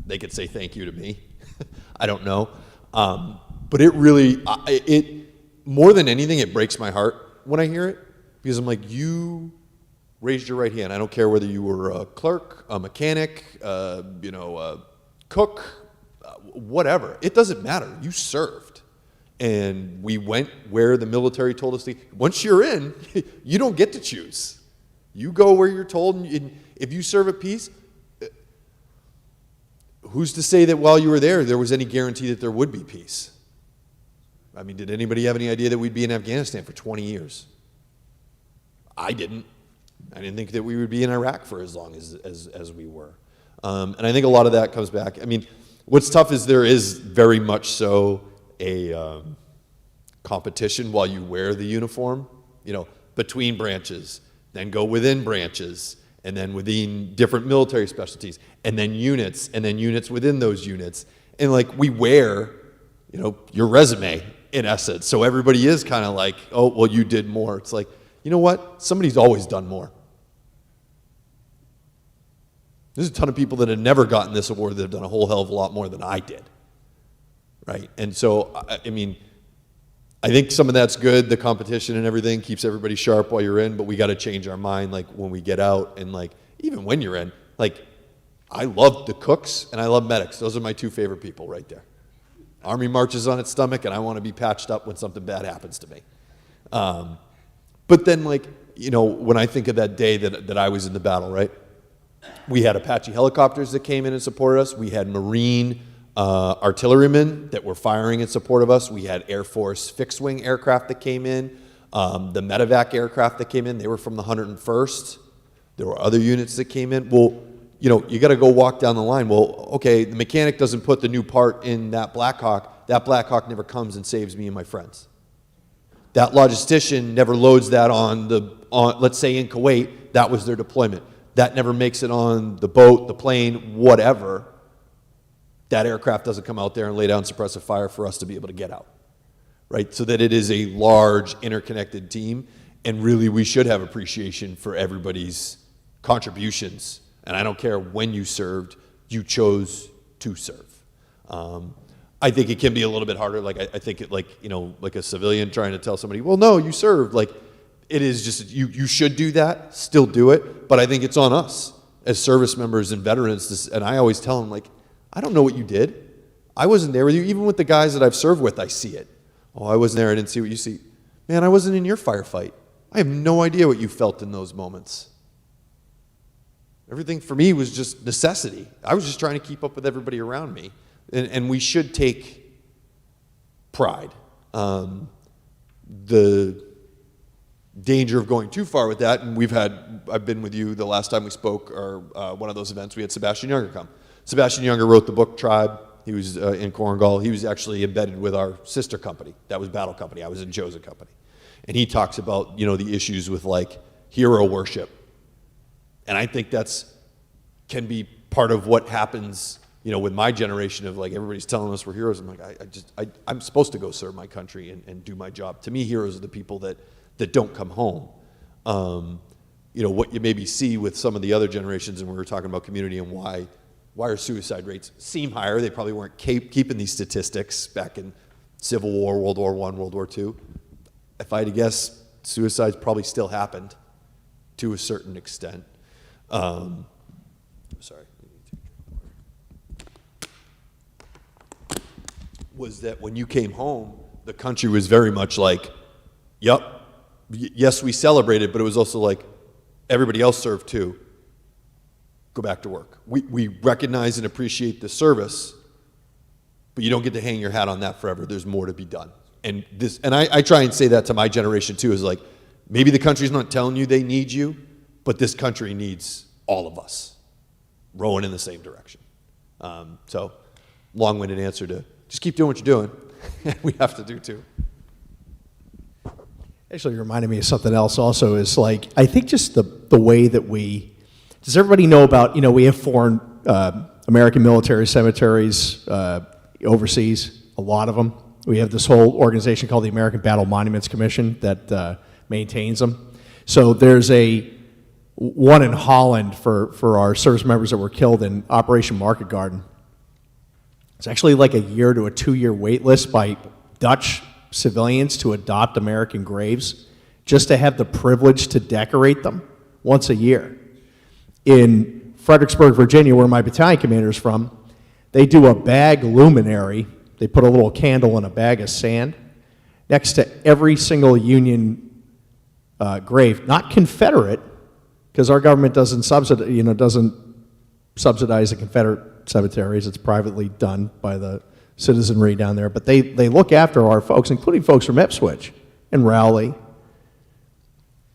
They could say thank you to me. I don't know. But it really, more than anything, it breaks my heart when I hear it, because I'm like, you raised your right hand. I don't care whether you were a clerk, a mechanic, you know, a cook, whatever. It doesn't matter. You served. And we went where the military told us to. Once you're in, you don't get to choose. You go where you're told, and if you serve a peace, who's to say that while you were there was any guarantee that there would be peace? I mean, did anybody have any idea that we'd be in Afghanistan for 20 years? I didn't. I didn't think that we would be in Iraq for as long as we were. And I think a lot of that comes back. I mean, what's tough is there is very much so a competition while you wear the uniform, you know, between branches, then go within branches, and then within different military specialties, and then units within those units. And like we wear, you know, your resume in essence. So everybody is kind of like, oh, well, you did more. It's like, you know what? Somebody's always done more. There's a ton of people that have never gotten this award that have done a whole hell of a lot more than I did, right? And so, I mean, I think some of that's good. The competition and everything keeps everybody sharp while you're in, but we got to change our mind, like, when we get out, and, like, even when you're in, like, I love the cooks and I love medics. Those are my two favorite people right there. Army marches on its stomach, and I want to be patched up when something bad happens to me. But then, like, you know, when I think of that day that I was in the battle, right? We had Apache helicopters that came in and supported us. We had Marine artillerymen that were firing in support of us. We had Air Force fixed-wing aircraft that came in. The medevac aircraft that came in, they were from the 101st. There were other units that came in. Well, you know, you got to go walk down the line. Well, okay, the mechanic doesn't put the new part in that Black Hawk. That Black Hawk never comes and saves me and my friends. That logistician never loads that on let's say in Kuwait, that was their deployment. That never makes it on the boat, the plane, whatever. That aircraft doesn't come out there and lay down suppressive fire for us to be able to get out, right? So that it is a large, interconnected team, and really we should have appreciation for everybody's contributions. And I don't care when you served, you chose to serve. I think it can be a little bit harder. Like, I think it, like, you know, like a civilian trying to tell somebody, well, no, you served. Like, it is just, you should do that, still do it, but I think it's on us as service members and veterans, and I always tell them, like, I don't know what you did. I wasn't there with you. Even with the guys that I've served with, I see it. Oh, I wasn't there, I didn't see what you see. Man, I wasn't in your firefight. I have no idea what you felt in those moments. Everything for me was just necessity. I was just trying to keep up with everybody around me, and we should take pride. The danger of going too far with that, and I've been with you the last time we spoke, or one of those events, we had Sebastian Younger come. Sebastian Younger wrote the book Tribe. He was in Korengal. He was actually embedded with our sister company. That was Battle Company. I was in Chosen Company. And he talks about, you know, the issues with, like, hero worship. And I think can be part of what happens, you know, with my generation of, like, everybody's telling us we're heroes. I'm like, I'm supposed to go serve my country and do my job. To me, heroes are the people that don't come home. You know, what you maybe see with some of the other generations, and we were talking about community and why our suicide rates seem higher. They probably weren't keeping these statistics back in Civil War, World War I, World War II. If I had to guess, suicides probably still happened to a certain extent. Sorry. Was that when you came home, the country was very much like, yep, yes, we celebrated, but it was also like, everybody else served too. Go back to work. We recognize and appreciate the service, but you don't get to hang your hat on that forever. There's more to be done. And I try and say that to my generation too, is like, maybe the country's not telling you they need you, but this country needs all of us rowing in the same direction. So, long-winded answer to just keep doing what you're doing. We have to do too. Actually, you reminded me of something else also, is like, I think just the way that does everybody know about, you know, we have foreign American military cemeteries overseas, a lot of them. We have this whole organization called the American Battle Monuments Commission that maintains them. So there's one in Holland for our service members that were killed in Operation Market Garden. It's actually like a 1 to 2 year wait list by Dutch civilians to adopt American graves just to have the privilege to decorate them once a year. In Fredericksburg, Virginia, where my battalion commander is from, they do a bag luminary. They put a little candle in a bag of sand next to every single Union grave, not Confederate, because our government doesn't subsidize the Confederate cemeteries. It's privately done by the citizenry down there, but they look after our folks, including folks from Ipswich and Rowley.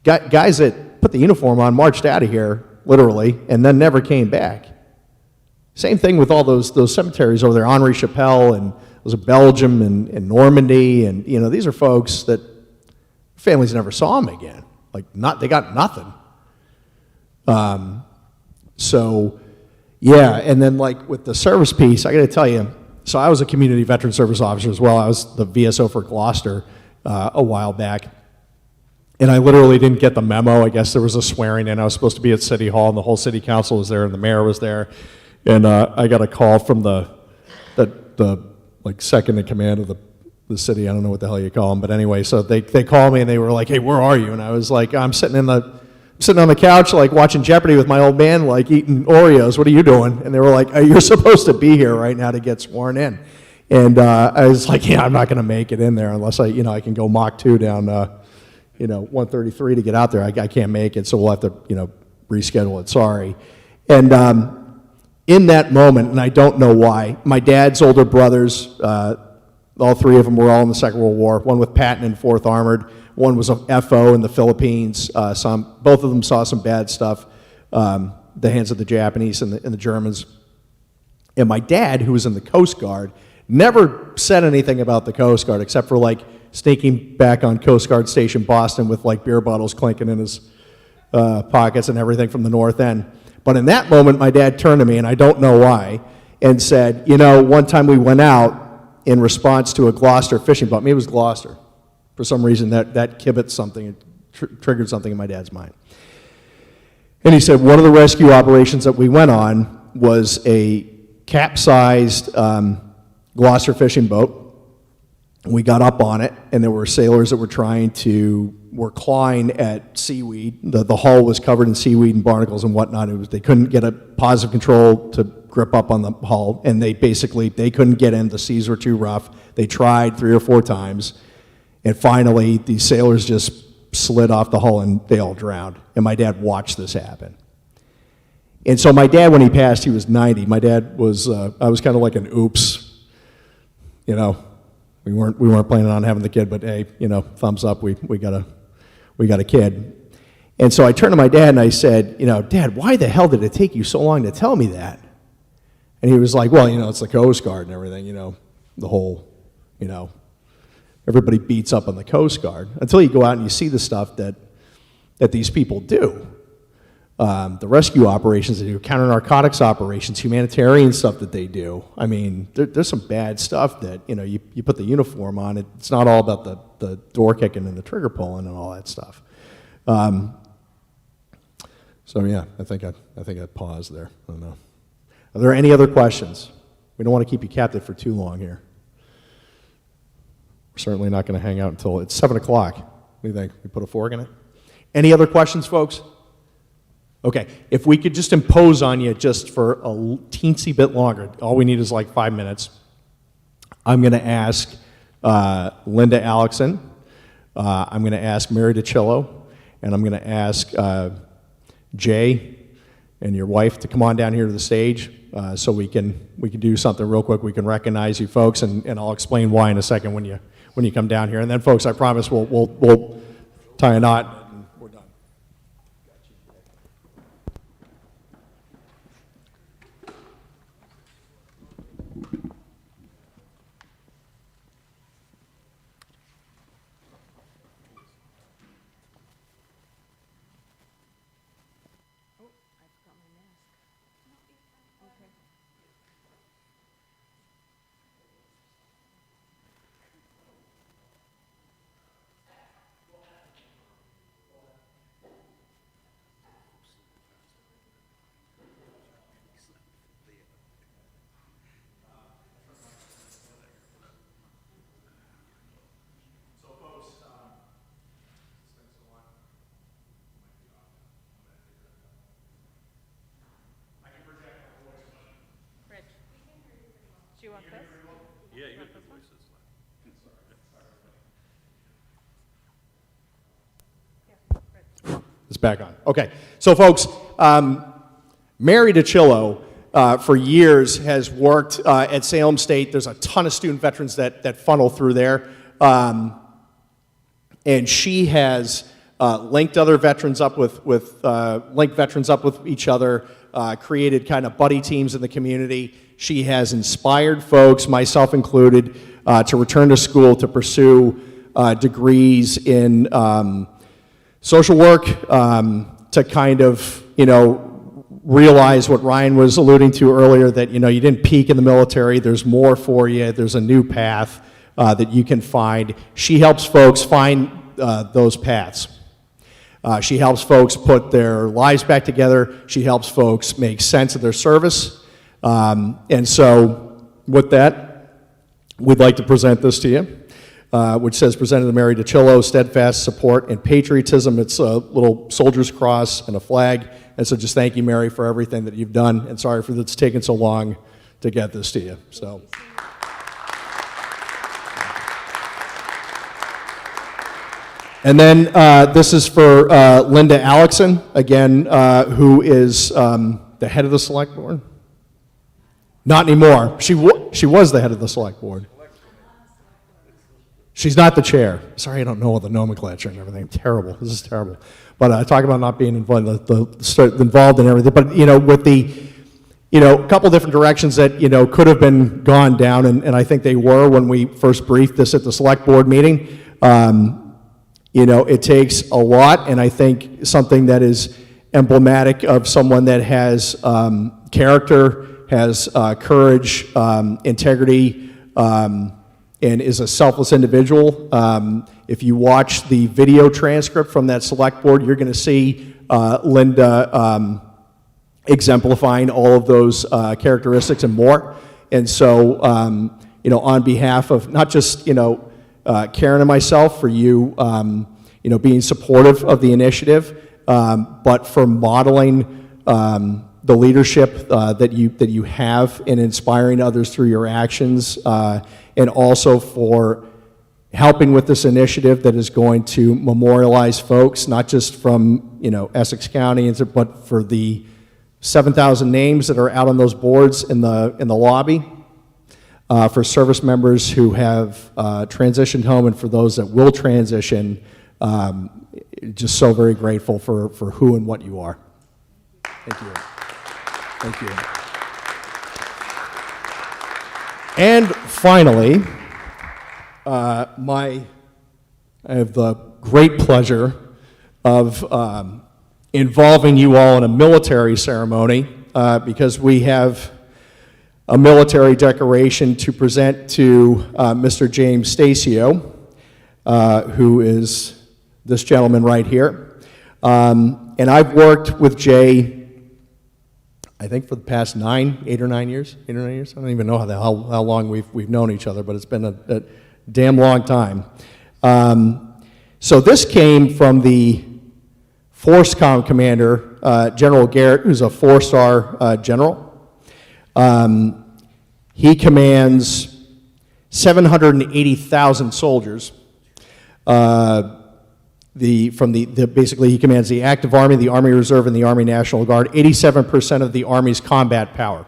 Guys that put the uniform on, marched out of here, literally, and then never came back. Same thing with all those cemeteries over there, Henri Chapelle, and those are Belgium and Normandy, and you know, these are folks that families never saw them again. They got nothing. So, yeah, and then like with the service piece, I got to tell you, So I was a community veteran service officer as well. I was the VSO for Gloucester a while back. And I literally didn't get the memo. I guess there was a swearing in. I was supposed to be at City Hall, and the whole city council was there, and the mayor was there. And I got a call from the like second in command of the city. I don't know what the hell you call them, but anyway, so they called me and they were like, "Hey, where are you?" And I was like, "I'm sitting on the couch, like watching Jeopardy with my old man, like eating Oreos. What are you doing?" And they were like, "You're supposed to be here right now to get sworn in." And I was like, "Yeah, I'm not going to make it in there unless I can go Mach 2 down, 133 to get out there. I can't make it, so we'll have to, reschedule it. Sorry." And in that moment, and I don't know why, my dad's older brothers, all three of them were all in the Second World War. One with Patton in 4th Armored. One was a FO in the Philippines. Both of them saw some bad stuff, the hands of the Japanese and the Germans. And my dad, who was in the Coast Guard, never said anything about the Coast Guard except for like sneaking back on Coast Guard Station Boston with like beer bottles clinking in his pockets and everything from the North End. But in that moment, my dad turned to me, and I don't know why, and said, one time we went out in response to a Gloucester fishing boat. Maybe it was Gloucester. For some reason, that kibitzed something, triggered something in my dad's mind. And he said one of the rescue operations that we went on was a capsized Gloucester fishing boat. We got up on it, and there were sailors that were clawing at seaweed. The hull was covered in seaweed and barnacles and whatnot. They couldn't get a positive control to grip up on the hull, and they couldn't get in. The seas were too rough. They tried 3 or 4 times, and finally these sailors just slid off the hull and they all drowned. And my dad watched this happen. And so my dad, when he passed, he was 90. My dad was, I was kind of like an oops, We weren't planning on having the kid, but hey, thumbs up, we got a kid. And so I turned to my dad and I said, "Dad, why the hell did it take you so long to tell me that?" And he was like, "Well, it's the Coast Guard and everything, the whole, everybody beats up on the Coast Guard." Until you go out and you see the stuff that these people do. The rescue operations they do, counter-narcotics operations, humanitarian stuff that they do. I mean, there's some bad stuff that, you put the uniform on. It's not all about the door kicking and the trigger pulling and all that stuff. So yeah, I think I paused there. I don't know. Are there any other questions? We don't want to keep you captive for too long here. We're certainly not going to hang out until it's 7 o'clock. What do you think? We put a fork in it? Any other questions, folks? Okay, if we could just impose on you just for a teensy bit longer, all we need is like 5 minutes. I'm going to ask Linda Alexson, I'm going to ask Mary DiCillo, and I'm going to ask Jay and your wife to come on down here to the stage so we can do something real quick. We can recognize you folks, and I'll explain why in a second when you come down here. And then, folks, I promise we'll tie a knot. It's back on. Okay. So, folks, Mary DiCillo, for years, has worked at Salem State. There's a ton of student veterans that funnel through there. And she has linked other veterans up with each other, created kind of buddy teams in the community. She has inspired folks, myself included, to return to school to pursue degrees in social work, to kind of, realize what Ryan was alluding to earlier, that, you didn't peak in the military. There's more for you. There's a new path that you can find. She helps folks find those paths. She helps folks put their lives back together. She helps folks make sense of their service. And so with that, we'd like to present this to you, which says, presented to Mary DiCillo, steadfast support and patriotism. It's a little soldier's cross and a flag. And so just thank you, Mary, for everything that you've done. And sorry for it's taken so long to get this to you. So. And then this is for Linda Alexson, again, who is the head of the select board. Not anymore. She was the head of the select board. She's not the chair. Sorry, I don't know all the nomenclature and everything. Terrible. This is terrible. But talk about not being involved, involved in everything. But with the, a couple different directions that could have been gone down, and I think they were when we first briefed this at the select board meeting. It takes a lot, and I think something that is emblematic of someone that has character, has courage, integrity, and is a selfless individual. If you watch the video transcript from that select board, you're going to see Linda exemplifying all of those characteristics and more. And so, on behalf of not just, Karen and myself, for you, being supportive of the initiative, but for modeling the leadership that you have in inspiring others through your actions, and also for helping with this initiative that is going to memorialize folks, not just from Essex County, but for the 7,000 names that are out on those boards in the lobby, for service members who have transitioned home, and for those that will transition. Just so very grateful for who and what you are. Thank you. Thank you. And finally, I have the great pleasure of involving you all in a military ceremony, because we have a military decoration to present to Mr. James Stacio, who is this gentleman right here. And I've worked with Jay, I think, for the past 8 or 9 years. 8 or 9 years? I don't even know how long we've known each other, but it's been a damn long time. So this came from the FORSCOM commander, General Garrett, who's a 4-star general. He commands 780,000 soldiers. Basically, he commands the active Army, the Army Reserve, and the Army National Guard, 87% of the Army's combat power.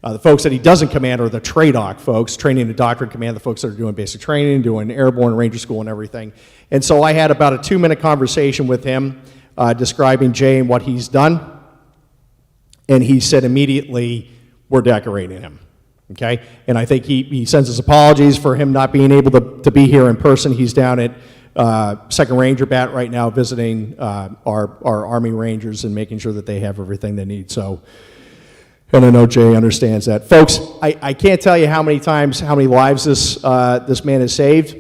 The folks that he doesn't command are the TRADOC folks, training and doctrine command, the folks that are doing basic training, doing airborne ranger school and everything. And so I had about a 2-minute conversation with him, describing Jay and what he's done. And he said immediately, we're decorating him. Okay? And I think he sends his apologies for him not being able to be here in person. He's down at 2nd Ranger Bat right now, visiting our Army Rangers and making sure that they have everything they need. So, and I know Jay understands that. Folks, I can't tell you how many times, how many lives this man has saved.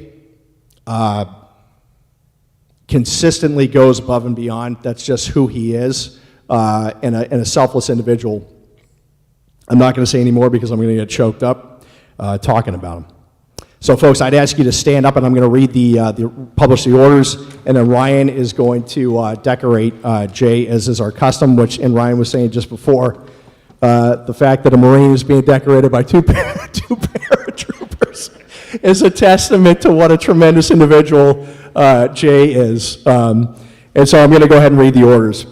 Consistently goes above and beyond. That's just who he is, and a selfless individual. I'm not going to say any more because I'm going to get choked up talking about him. So, folks, I'd ask you to stand up, and I'm going to read publish the orders, and then Ryan is going to decorate Jay, as is our custom, which, and Ryan was saying just before, the fact that a Marine is being decorated by two paratroopers is a testament to what a tremendous individual Jay is. And so I'm going to go ahead and read the orders.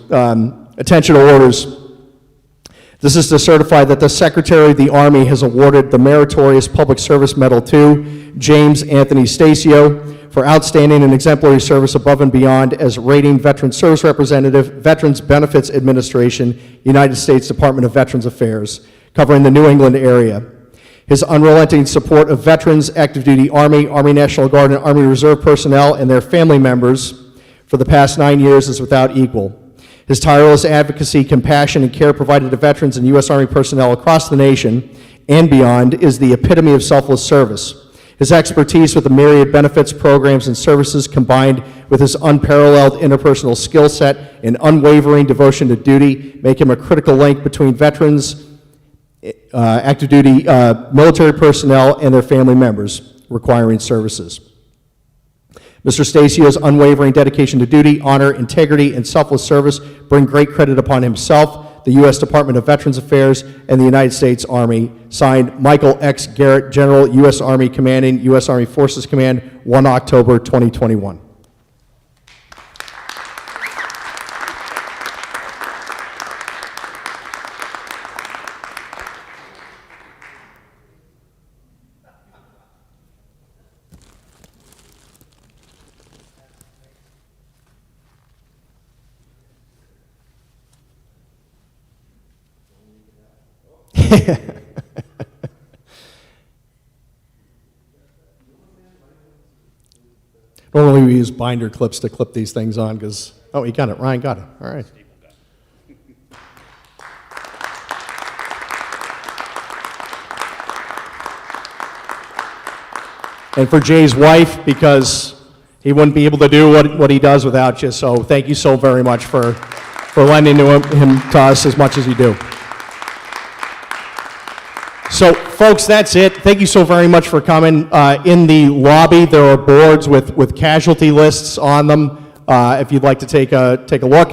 Attention to orders. This is to certify that the Secretary of the Army has awarded the Meritorious Public Service Medal to James Anthony Stacio for outstanding and exemplary service above and beyond as rating Veteran Service Representative, Veterans Benefits Administration, United States Department of Veterans Affairs, covering the New England area. His unrelenting support of veterans, active duty Army, Army National Guard, and Army Reserve personnel and their family members for the past 9 years is without equal. His tireless advocacy, compassion, and care provided to veterans and U.S. Army personnel across the nation and beyond is the epitome of selfless service. His expertise with the myriad benefits, programs, and services, combined with his unparalleled interpersonal skill set and unwavering devotion to duty, make him a critical link between veterans, active duty military personnel, and their family members requiring services. Mr. Stacio's unwavering dedication to duty, honor, integrity, and selfless service bring great credit upon himself, the U.S. Department of Veterans Affairs, and the United States Army. Signed, Michael X. Garrett, General, U.S. Army Commanding, U.S. Army Forces Command, 1 October 2021. Normally we use binder clips to clip these things on because, oh, you got it. Ryan got it. All right. And for Jay's wife, because he wouldn't be able to do what he does without you. So thank you so very much for lending him to us as much as you do. So, folks, that's it. Thank you so very much for coming. In the lobby, there are boards with casualty lists on them. If you'd like to take a look,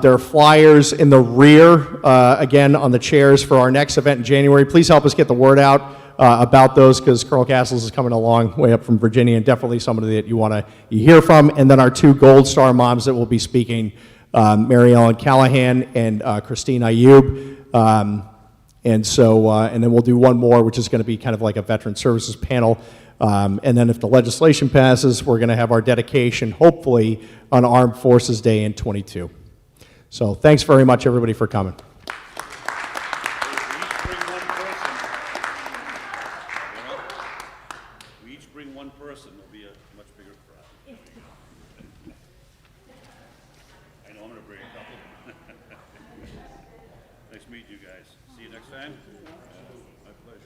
there are flyers in the rear, again, on the chairs for our next event in January. Please help us get the word out about those, because Colonel Castles is coming a long way up from Virginia, and definitely somebody that you hear from. And then our 2 Gold Star moms that will be speaking, Mary Ellen Callahan and Christine Ayub. And then we'll do one more, which is going to be kind of like a veteran services panel. And then if the legislation passes, we're going to have our dedication, hopefully, on Armed Forces Day in 22. So thanks very much, everybody, for coming. We each bring one person, it'll be a much bigger crowd. I know I'm gonna bring a couple. Nice meeting you guys. See you next time. My pleasure.